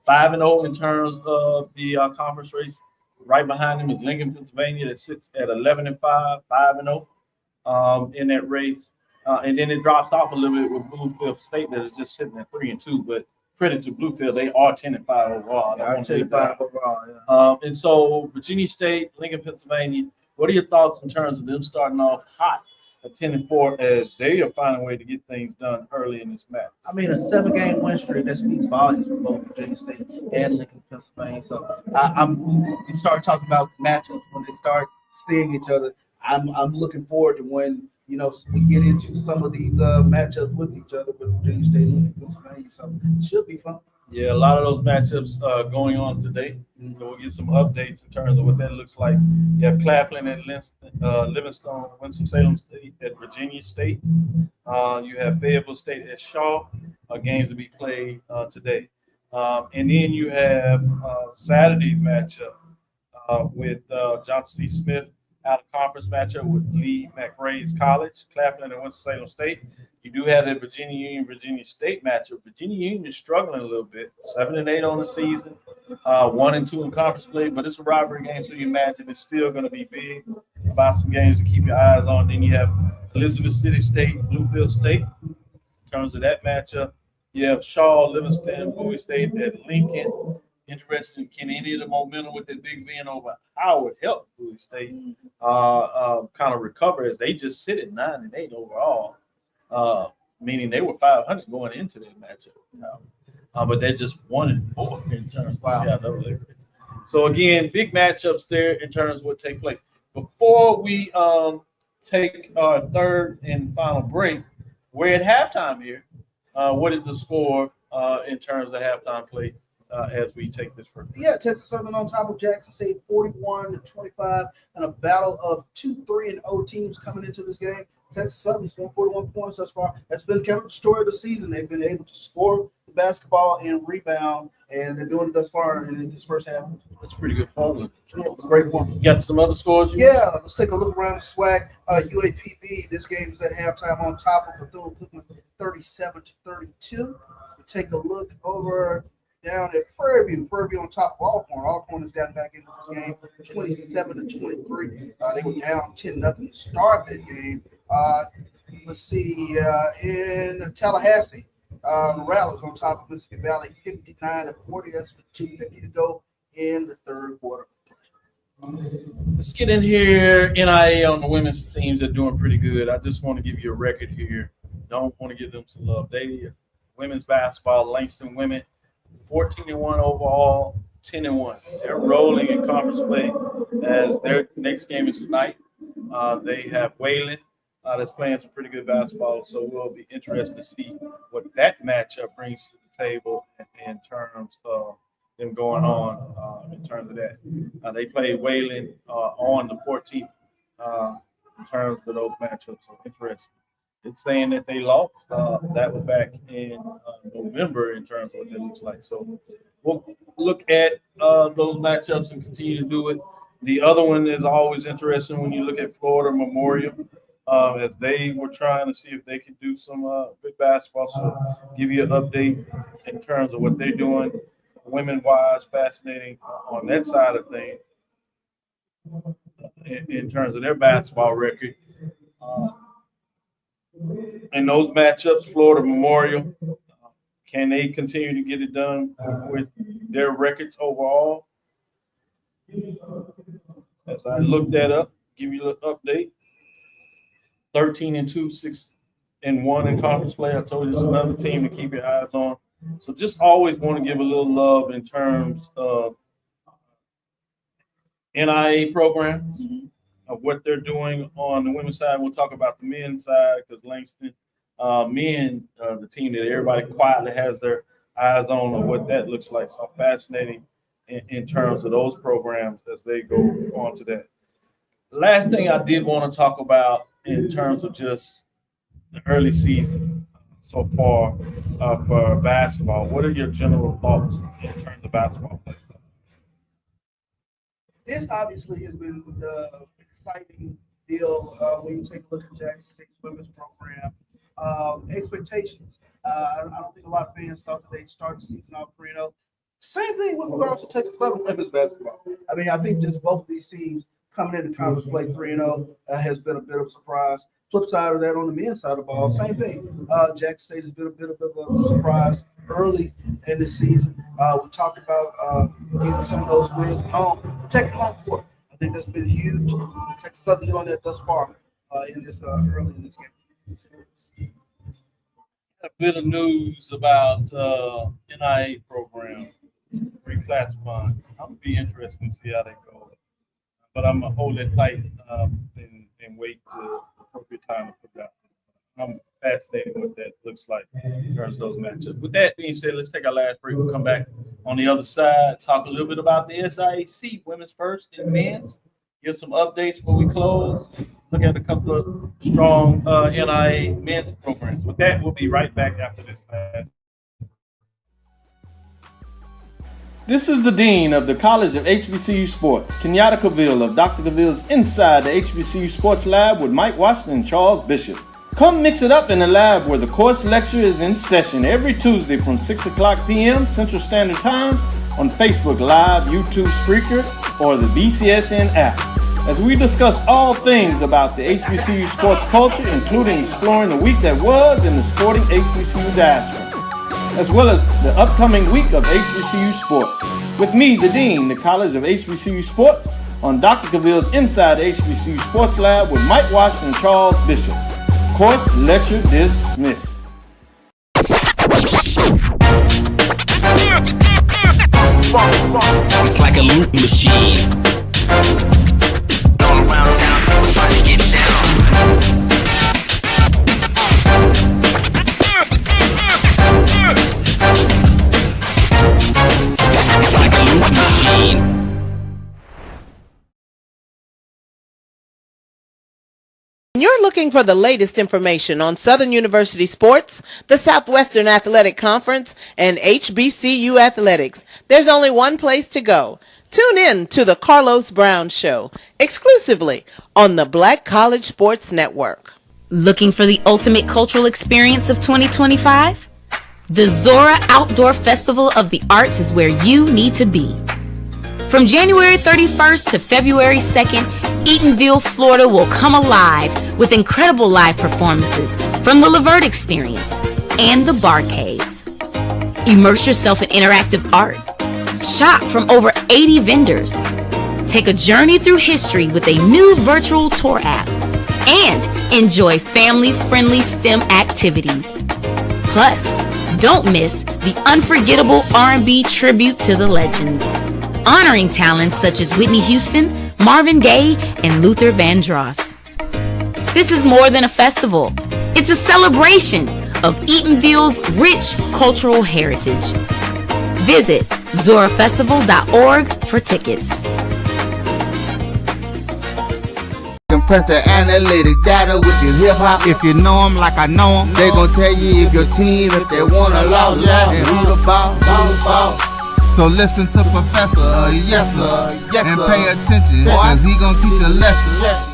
5-0 in terms of the conference race. Right behind them is Lincoln, Pennsylvania, that sits at 11-5, 5-0 in that race. And then it drops off a little bit with Bluefield State that is just sitting at 3-2. But credit to Bluefield, they are 10-5 overall. Yeah, 10-5 overall. Yeah. And so Virginia State, Lincoln, Pennsylvania. What are your thoughts in terms of them starting off hot at 10-4 as they are finding a way to get things done early in this match? I mean, a 7-game win streak, that speaks volumes for both Virginia State and Lincoln, Pennsylvania. So you start talking about matchups when they start seeing each other. I'm looking forward to when we get into some of these matchups with each other with Virginia State and Lincoln, Pennsylvania. So it should be fun. Yeah, a lot of those matchups going on today. So we'll get some updates in terms of what that looks like. You have Claflin at Livingstone, Winston-Salem State at Virginia State. You have Fayetteville State at Shaw. Games to be played today. And then you have Saturday's matchup with Johnson C. Smith out of conference matchup with Lee McRae's College, Claflin and Winston-Salem State. You do have that Virginia Union Virginia State matchup. Virginia Union is struggling a little bit, 7-8 on the season, 1-2 in conference play, but it's a rivalry game, so you imagine it's still going to be big. About some games to keep your eyes on. Then you have Elizabeth City State, Bluefield State. In terms of that matchup, you have Shaw, Livingston, Bowie State at Lincoln. Interesting, can any of the momentum with the big win over Howard help Bowie State kind of recover, as they just sit at 9-8 overall? Meaning they were 500 going into that matchup, but they're just 1-4 in terms of CIAA. So again, big matchups there in terms of what take place. Before we take our third and final break, we're at halftime here. What is the score in terms of halftime play as we take this first? Yeah, Texas Southern on top of Jackson State, 41-25, and a battle of 2 3-0 teams coming into this game. Texas Southern's been 41 points thus far. That's been kind of the story of the season. They've been able to score the basketball and rebound, and they're doing it thus far in this first half. That's a pretty good formula. Yeah, it's a great one. You got some other scores? Yeah, let's take a look around the SWAC. UAPB, this game is at halftime on top of Bethune-Cookman, 37-32. We take a look over down at Prairie View. Prairie View on top of Alcorn. Alcorn has gotten back into this game, 27-23. They were down 10-0 to start that game. Let's see, in Tallahassee, Morales on top of Mississippi Valley, 59-40. That's with 2:50 to go in the third quarter. Let's get in here. NIA on the women's teams are doing pretty good. I just want to give you a record here. Don't want to give them some love. They women's basketball, Langston women, 14-1 overall, 10-1. They're rolling in conference play as their next game is tonight. They have Wayland that's playing some pretty good basketball, so we'll be interested to see what that matchup brings to the table in terms of them going on in terms of that. They played Wayland on the 14th in terms of those matchups, so interesting. It's saying that they lost. That was back in November in terms of what that looks like. So we'll look at those matchups and continue to do it. The other one is always interesting when you look at Florida Memorial, as they were trying to see if they could do some good basketball. So give you an update in terms of what they're doing. Women-wise, fascinating on that side of things in terms of their basketball record. In those matchups, Florida Memorial, can they continue to get it done with their records overall? As I looked that up, give you an update. 13-2, 6-1 in conference play. I told you it's another team to keep your eyes on. So just always want to give a little love in terms of NIA programs, of what they're doing on the women's side. We'll talk about the men's side because Langston men, the team that everybody quietly has their eyes on what that looks like. So fascinating in terms of those programs as they go on to that. The last thing I did want to talk about in terms of just the early season so far for basketball. What are your general thoughts in terms of basketball play? this obviously has been the exciting deal when you take a look at Jackson State's women's program. Expectations. I don't think a lot of fans thought that they'd start the season off 3-0. Same thing with regards to Texas Southern women's basketball. I mean, I think just both of these teams coming into conference play 3-0 has been a bit of a surprise. Flip side of that, on the men's side of the ball, same thing. Jackson State has been a bit of a surprise early in the season. We talked about getting some of those wins home, protecting home court. I think that's been huge. Texas Southern doing that thus far in this early in this game. A bit of news about NIA program reclassifying. I'm gonna be interested to see how they go, but I'm gonna hold it tight and wait till appropriate time to put out. I'm fascinated what that looks like in terms of those matchups. With that being said, let's take our last break. We'll come back on the other side, talk a little bit about the SIAC, women's first and men's, give some updates before we close, look at a couple of strong NIA men's programs. With that, we'll be right back after this last. This is the Dean of the College of HBCU Sports, Kenyatta Cavil of Dr. Cavill's Inside the HBCU Sports Lab with Mike Washington and Charles Bishop. Come mix it up in the lab where the course lecture is in session every Tuesday from 6 o'clock p.m. Central Standard Time on Facebook Live, YouTube Spreaker, or the BCSN app, as we discuss all things about the HBCU sports culture, including exploring the week that was in the sporting HBCU diaspora, as well as the upcoming week of HBCU sports. With me, the Dean, the College of HBCU Sports, on Dr. Cavill's Inside the HBCU Sports Lab with Mike Washington and Charles Bishop. Course lecture dismissed. It's like a loop machine. All around town, trying to get down. It's like a loop machine. You're looking for the latest information on Southern University sports, the Southwestern Athletic Conference, and HBCU athletics. There's only one place to go. Tune in to the Carlos Brown Show, exclusively on the Black College Sports Network. Looking for the ultimate cultural experience of 2025? The Zora Outdoor Festival of the Arts is where you need to be. From January 31st to February 2nd, Eatonville, Florida will come alive with incredible live performances from the Levert Experience and the Bar Cave. Immerse yourself in interactive art. Shop from over 80 vendors. Take a journey through history with a new virtual tour app. And enjoy family-friendly STEM activities. Plus, don't miss the unforgettable R&B tribute to the legends, honoring talents such as Whitney Houston, Marvin Gaye, and Luther Vandross. This is more than a festival. It's a celebration of Eatonville's rich cultural heritage. Visit zorafestival.org for tickets. Compress the analytic data with your hip hop. If you know them like I know them, they gon' tell you if your team, if they wanna lose, and who the ball. So listen to Professor, yes sir, and pay attention, cause he gon' teach a lesson.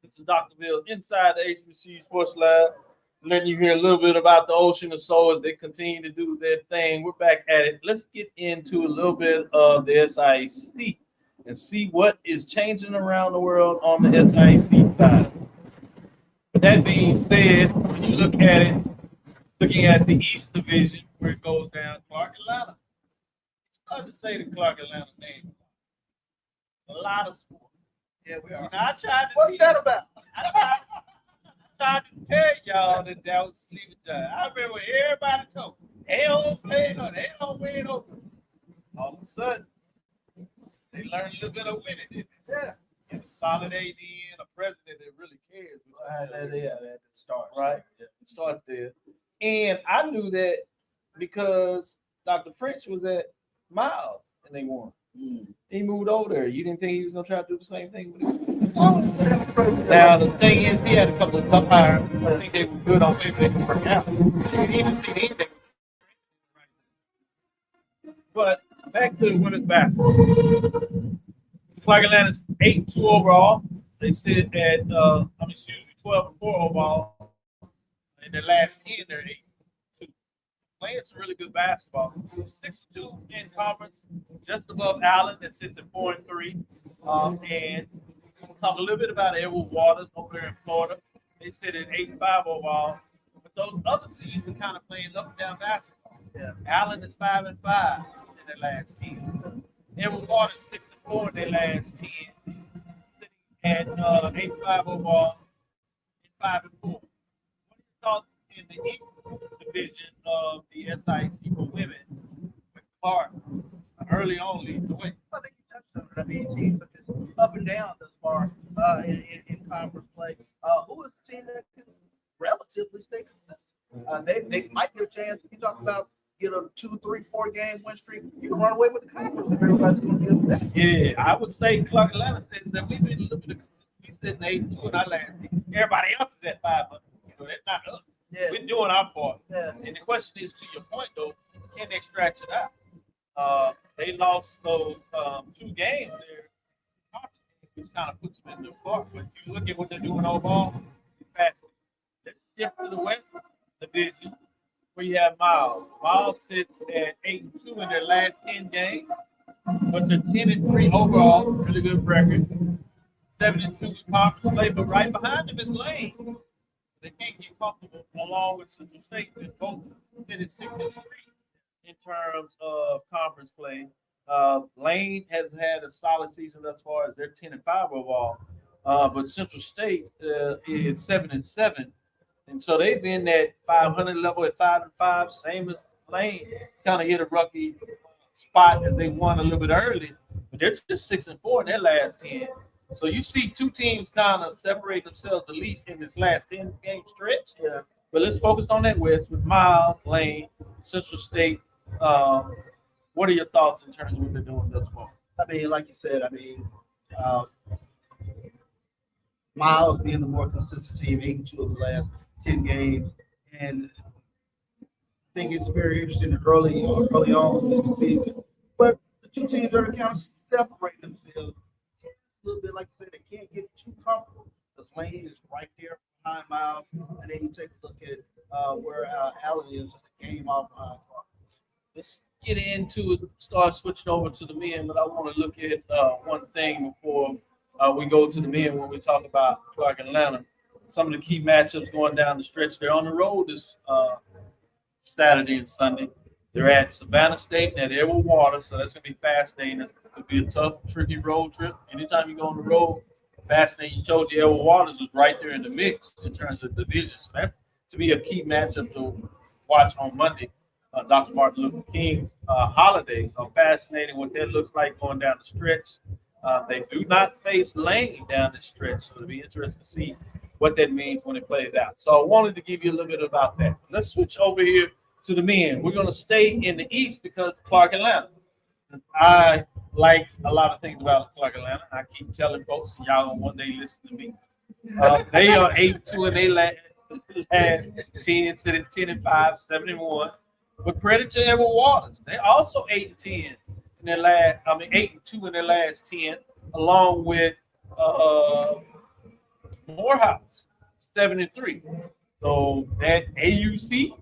This is Dr. Bill inside the HBCU Sports Lab, letting you hear a little bit about the Ocean of Soul as they continue to do their thing. We're back at it. Let's get into a little bit of the SIAC and see what is changing around the world on the SIAC side. With that being said, when you look at it, looking at the East Division, where it goes down, Clark Atlanta. It's hard to say the Clark Atlanta name. A lot of sports. Yeah, we are. Now, I tried to What's that about? I tried to tell y'all that was sleeping time. I remember when everybody told me, they don't play no, they don't win over. All of a sudden, they learned a little bit of winning, didn't they? Yeah. And a solid AD and a president that really cares. That starts. Right? Yeah. It starts there. And I knew that because Dr. French was at Miles and they won. He moved over there. You didn't think he was gonna try to do the same thing with him? Now the thing is, he had a couple of tough hires. I think they were good on paper. They could work out. You didn't even see anything. But back to the women's basketball. Clark Atlanta's 8-2 overall. They sit at 12-4 overall. In their last 10, they're 8-2. Playing some really good basketball. 6-2 in conference, just above Allen that sits at 4-3. And we'll talk a little bit about Edward Waters over there in Florida. They sit at 8-5 overall. But those other teams are kind of playing up and down basketball. Yeah. Allen is 5-5 in their last 10. Edward Waters 6-4 in their last 10. Sitting at 8-5 overall and 5-4. What are your thoughts in the East division of the SIC for women with Clark early on leading the way? I think you touched on it. I mean, teams are just up and down thus far in conference play. Who is the team that can relatively stay consistent? They might get a chance. If you talk about get a 2, 3, 4 game win streak, you can run away with the conference if everybody's going to give that. Yeah, I would say Clark Atlanta says that we've been a little bit of we sitting 8-2 in our last season. Everybody else is at 500. That's not us. Yeah. We're doing our part. Yeah. And the question is, to your point though, can they stretch it out? They lost those 2 games there, which kind of puts them in the park. But if you look at what they're doing overall, it's fast. Let's shift to the West Division, where you have Miles. Miles sits at 8-2 in their last 10 games, but they're 10-3 overall, really good record. 7-2 in conference play, but right behind them is Lane. They can't get comfortable along with Central State. They both sit at 6-3 in terms of conference play. Lane has had a solid season thus far as they're 10-5 overall, but Central State is 7-7. And so they've been at 500 level at 5-5, same as Lane. It's kind of hit a rocky spot as they won a little bit early, but they're just 6-4 in their last 10. So you see 2 teams kind of separate themselves at least in this last 10 game stretch. Yeah. But let's focus on that West with Miles, Lane, Central State. What are your thoughts in terms of what they're doing thus far? I mean, like you said, Miles being the more consistent team, 8-2 of the last 10 games, and I think it's very interesting early on in the season. But the 2 teams are kind of separating themselves a little bit. Like you said, they can't get too comfortable because Lane is right there behind Miles, and then you take a look at where Allen is, just a game off behind. Let's get into it, start switching over to the men, but I want to look at one thing before we go to the men when we talk about Clark Atlanta. Some of the key matchups going down the stretch. They're on the road this Saturday and Sunday. They're at Savannah State and at Edward Waters, so that's going to be fascinating. It's going to be a tough, tricky road trip. Anytime you go on the road, fascinating. You told you Edward Waters was right there in the mix in terms of division. So that's to be a key matchup to watch on Monday, Dr. Martin Luther King's holiday. So fascinating what that looks like going down the stretch. They do not face Lane down the stretch, so it'll be interesting to see what that means when it plays out. So I wanted to give you a little bit about that. Let's switch over here to the men. We're going to stay in the East because Clark Atlanta. I like a lot of things about Clark Atlanta. I keep telling folks, and y'all gonna one day listen to me. They are 8-2 in their last 10, sitting 10-5, 7-1. But credit to Edward Waters. They're also 8-10 in their last. 8-2 in their last 10, along with Morehouse, 7-3. So that AUC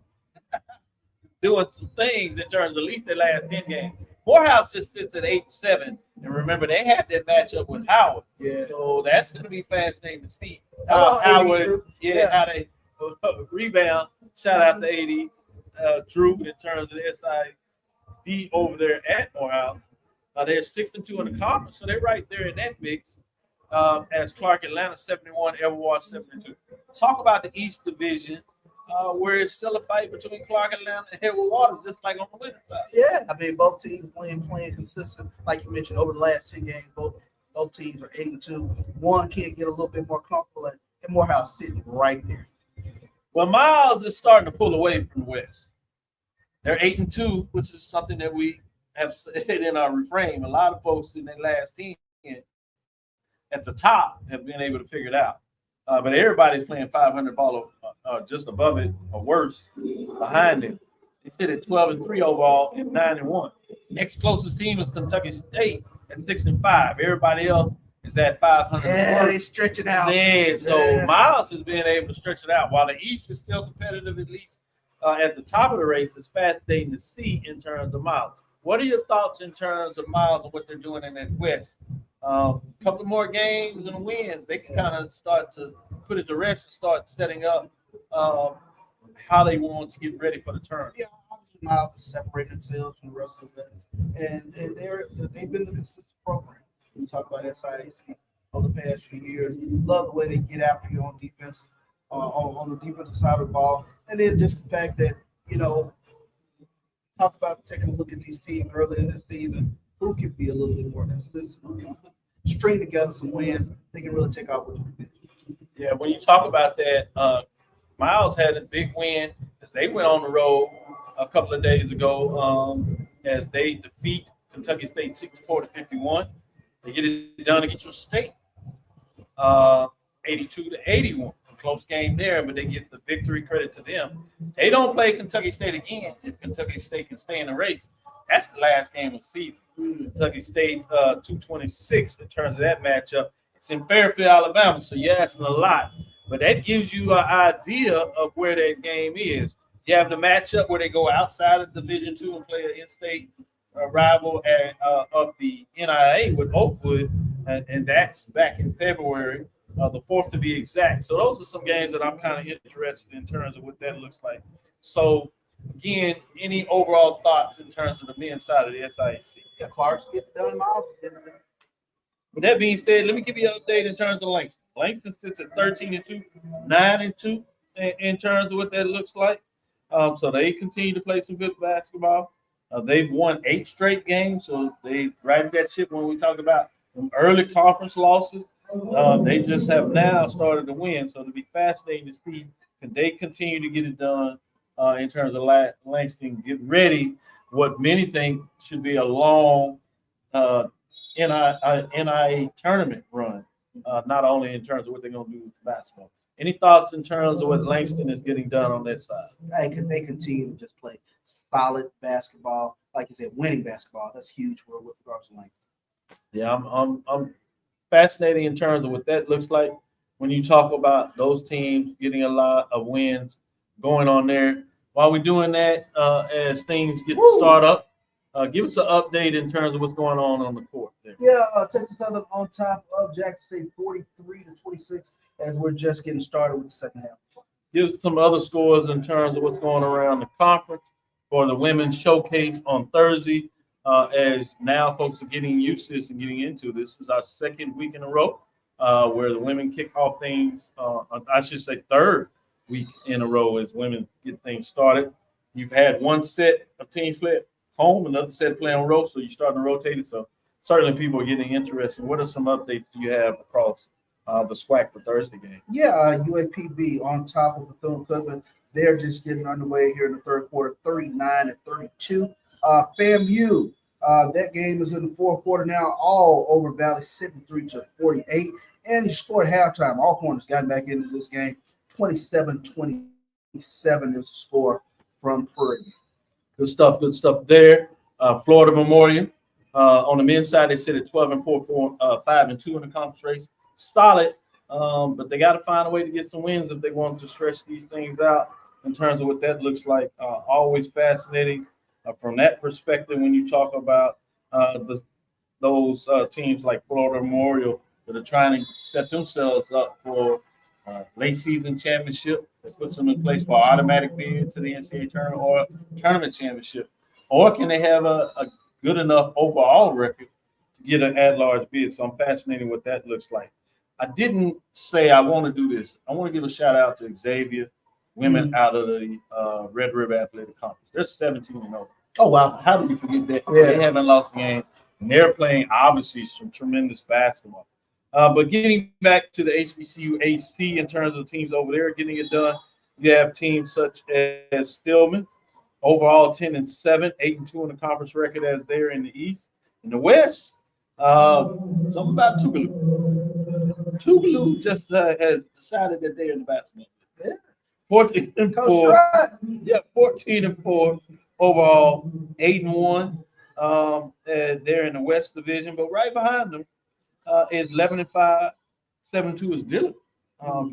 doing some things in terms of at least their last 10 games. Morehouse just sits at 8-7, and remember they had that matchup with Howard. Yeah. So that's going to be fascinating to see how Howard, how they rebound. Shout out to AD Drew in terms of the SID over there at Morehouse. They're 6-2 in the conference, so they're right there in that mix. As Clark Atlanta 71, Edward Waters 72. Talk about the East Division, where it's still a fight between Clark Atlanta and Edward Waters, just like on the winning side. Yeah, both teams playing consistent, like you mentioned, over the last 10 games. Both teams are 8-2. One can't get a little bit more comfortable, and Morehouse sitting right there. Well, Miles is starting to pull away from the West. They're 8-2, which is something that we have said in our refrain, a lot of folks in their last 10 at the top have been able to figure it out. But everybody's playing 500 ball just above it or worse behind it. They sit at 12-3 overall and 9-1. Next closest team is Kentucky State at 6-5. Everybody else is at 500. Yeah, they stretch it out. Yeah, so Miles is being able to stretch it out. While the East is still competitive, at least at the top of the race, it's fascinating to see in terms of Miles. What are your thoughts in terms of Miles and what they're doing in that West? A couple more games and wins, they can kind of start to put it to rest and start setting up how they want to get ready for the turn. Yeah, obviously Miles separate themselves from the rest of the guys, and they've been the consistent program. We talk about SIAC over the past few years. Love the way they get after you on defense, on the defensive side of the ball, and then just the fact that talk about taking a look at these teams early in the season. Who can be a little bit more consistent? Who can string together some wins? They can really take off with them. Yeah, when you talk about that, Miles had a big win as they went on the road a couple of days ago as they defeat Kentucky State 64-51. They get it done against your state 82-81. Close game there, but they get the victory. Credit to them. They don't play Kentucky State again if Kentucky State can stay in the race. That's the last game of the season. Kentucky State 226 in terms of that matchup. It's in Fairfield, Alabama, so you're asking a lot. But that gives you an idea of where that game is. You have the matchup where they go outside of Division II and play an in-state rival of the NIA with Oakwood, and that's back in February, the 4th to be exact. So those are some games that I'm kind of interested in terms of what that looks like. So, again, any overall thoughts in terms of the men's side of the SIAC? Yeah, Clark's getting done, Miles. With that being said, let me give you an update in terms of Langston. Langston sits at 13-2, 9-2 in terms of what that looks like. So they continue to play some good basketball. They've won 8 straight games, so they righted that ship when we talk about some early conference losses. They just have now started to win, so it'll be fascinating to see can they continue to get it done in terms of Langston get ready. What many think should be a long NIA tournament run, not only in terms of what they're going to do with basketball. Any thoughts in terms of what Langston is getting done on that side? They continue to just play solid basketball, like you said, winning basketball. That's huge with regards to Langston. Yeah, I'm fascinating in terms of what that looks like when you talk about those teams getting a lot of wins going on there. While we're doing that, as things get to start up, give us an update in terms of what's going on the court there. Yeah, Texas Southern on top of Jackson State 43-26 as we're just getting started with the second half. Give us some other scores in terms of what's going around the conference for the women's showcase on Thursday. As now folks are getting used to this and getting into this. This is our second week in a row where the women kick off things. I should say third week in a row as women get things started. You've had one set of teams play at home, another set play on road, so you're starting to rotate it. So certainly people are getting interested. What are some updates do you have across the SWAC for Thursday game? Yeah, UAPB on top of Bethune-Cookman. They're just getting underway here in the third quarter, 39-32. FAMU, that game is in the fourth quarter now, all over Valley, 73-48. And you scored halftime. All corners got back into this game. 27-27 is the score from Prairie. Good stuff there. Florida Memorial. On the men's side, they sit at 12-4, 5-2 in the conference race. Solid, but they got to find a way to get some wins if they want to stretch these things out in terms of what that looks like. Always fascinating from that perspective when you talk about those teams like Florida Memorial that are trying to set themselves up for late season championship that puts them in place for automatic bid to the NCAA tournament or tournament championship. Or can they have a good enough overall record to get an at-large bid? So I'm fascinated what that looks like. I didn't say I want to do this. I want to give a shout out to Xavier women out of the Red River Athletic Conference. They're 17-0. Oh, wow. How do you forget that? Yeah. They haven't lost a game, and they're playing, obviously, some tremendous basketball. But getting back to the HBCU AC in terms of the teams over there getting it done, you have teams such as Stillman, Overall 10-7, 8-2 in the conference record as they're in the East. In the West, something about Tougaloo. Tougaloo just has decided that they're in the basketball. Yeah. 14-4. Yeah, 14-4 overall, 8-1. They're in the West Division, but right behind them is 11-5. 7-2 is Dillon,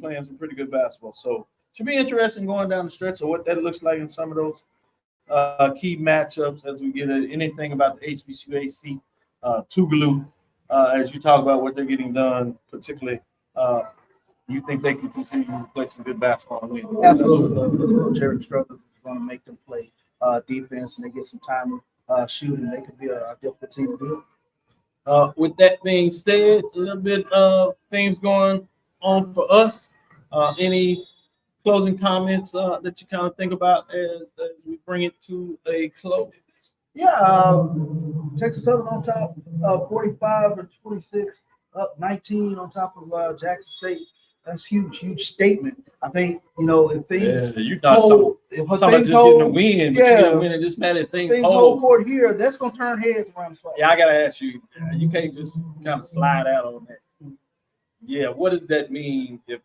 playing some pretty good basketball. So should be interesting going down the stretch of what that looks like in some of those key matchups as we get anything about the HBCU Tougaloo. As you talk about what they're getting done, particularly, you think they can continue to play some good basketball and win? Absolutely. Jared Struthers is going to make them play defense, and they get some time shooting. They could be a difficult team to beat. With that being said, a little bit of things going on for us. Any closing comments that you kind of think about as we bring it to a close? Yeah, Texas Southern on top, 45-26, up 19 on top of Jackson State. That's huge statement. I think, if things you're not hold, talking about just getting a win. Yeah, a win and just matter things hold court here, that's gonna turn heads around the spot. Yeah, I gotta ask you. You can't just kind of slide out on that. Yeah, what does that mean if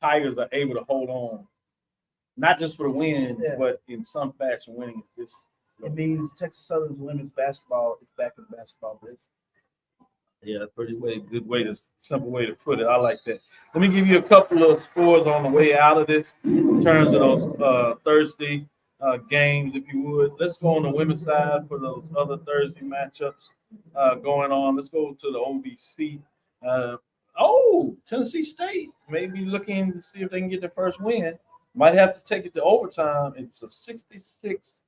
Tigers are able to hold on, not just for the win, but in some fashion winning this? It means Texas Southern's women's basketball is back in the basketball business. Yeah, simple way to put it. I like that. Let me give you a couple of scores on the way out of this in terms of those Thursday games, if you would. Let's go on the women's side for those other Thursday matchups going on. Let's go to the OVC. Tennessee State may be looking to see if they can get their first win. Might have to take it to overtime. It's a 66.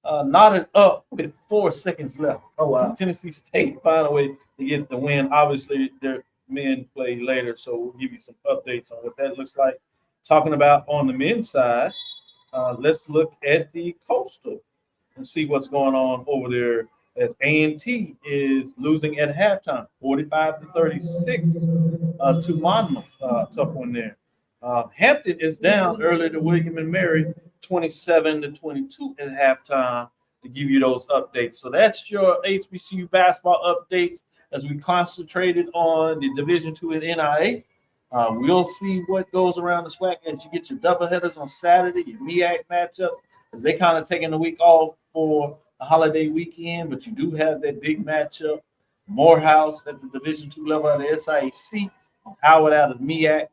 Knotted up with 4 seconds left. Oh, wow. Tennessee State find a way to get the win. Obviously, their men play later, so we'll give you some updates on what that looks like. Talking about on the men's side, let's look at the Coastal and see what's going on over there as A&T is losing at halftime, 45-36 to Monmouth. Tough one there. Hampton is down early to William and Mary, 27-22 at halftime, to give you those updates. So that's your HBCU basketball updates as we concentrated on the Division II and NIA. We'll see what goes around the SWAC as you get your doubleheaders on Saturday, your MEAC matchup, as they kind of taking the week off for a holiday weekend, but you do have that big matchup. Morehouse at the Division II level of the SIAC, Howard out of MEAC.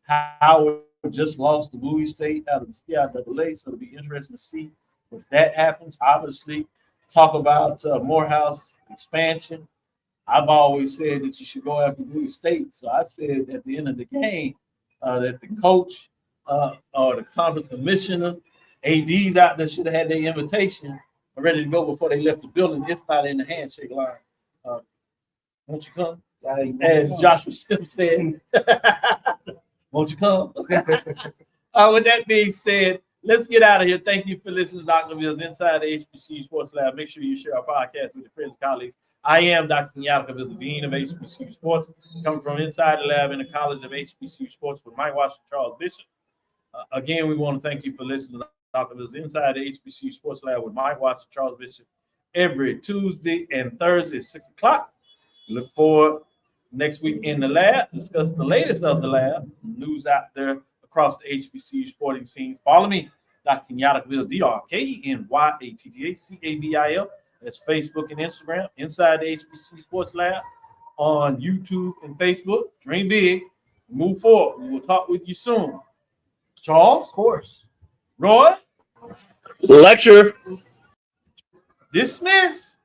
Howard just lost to Bowie State out of the CIAA, so it'll be interesting to see if that happens. Obviously, talk about Morehouse expansion. I've always said that you should go after Bowie State, so I said at the end of the game that the coach or the conference commissioner, ADs out there should have had their invitation ready to go before they left the building, if not in the handshake line. Won't you come? As Joshua Sims said, won't you come? With that being said, let's get out of here. Thank you for listening to Dr. Cavill's Inside the HBCU Sports Lab. Make sure you share our podcast with your friends and colleagues. I am Dr. Cavil, the Dean of HBCU Sports, coming from inside the lab in the College of HBCU Sports with Mike Washington, Charles Bishop. Again, we want to thank you for listening to Dr. Cavill's Inside the HBCU Sports Lab with Mike Washington, Charles Bishop, every Tuesday and Thursday at 6 o'clock. Look forward next week in the lab, discuss the latest of the lab, news out there across the HBCU sporting scene. Follow me, Dr. Cavil, DrKenyattaCavil. That's Facebook and Instagram, Inside the HBCU Sports Lab, on YouTube and Facebook. Dream big, move forward. We will talk with you soon. Charles? Of course. Roy? Lecture. Dismiss.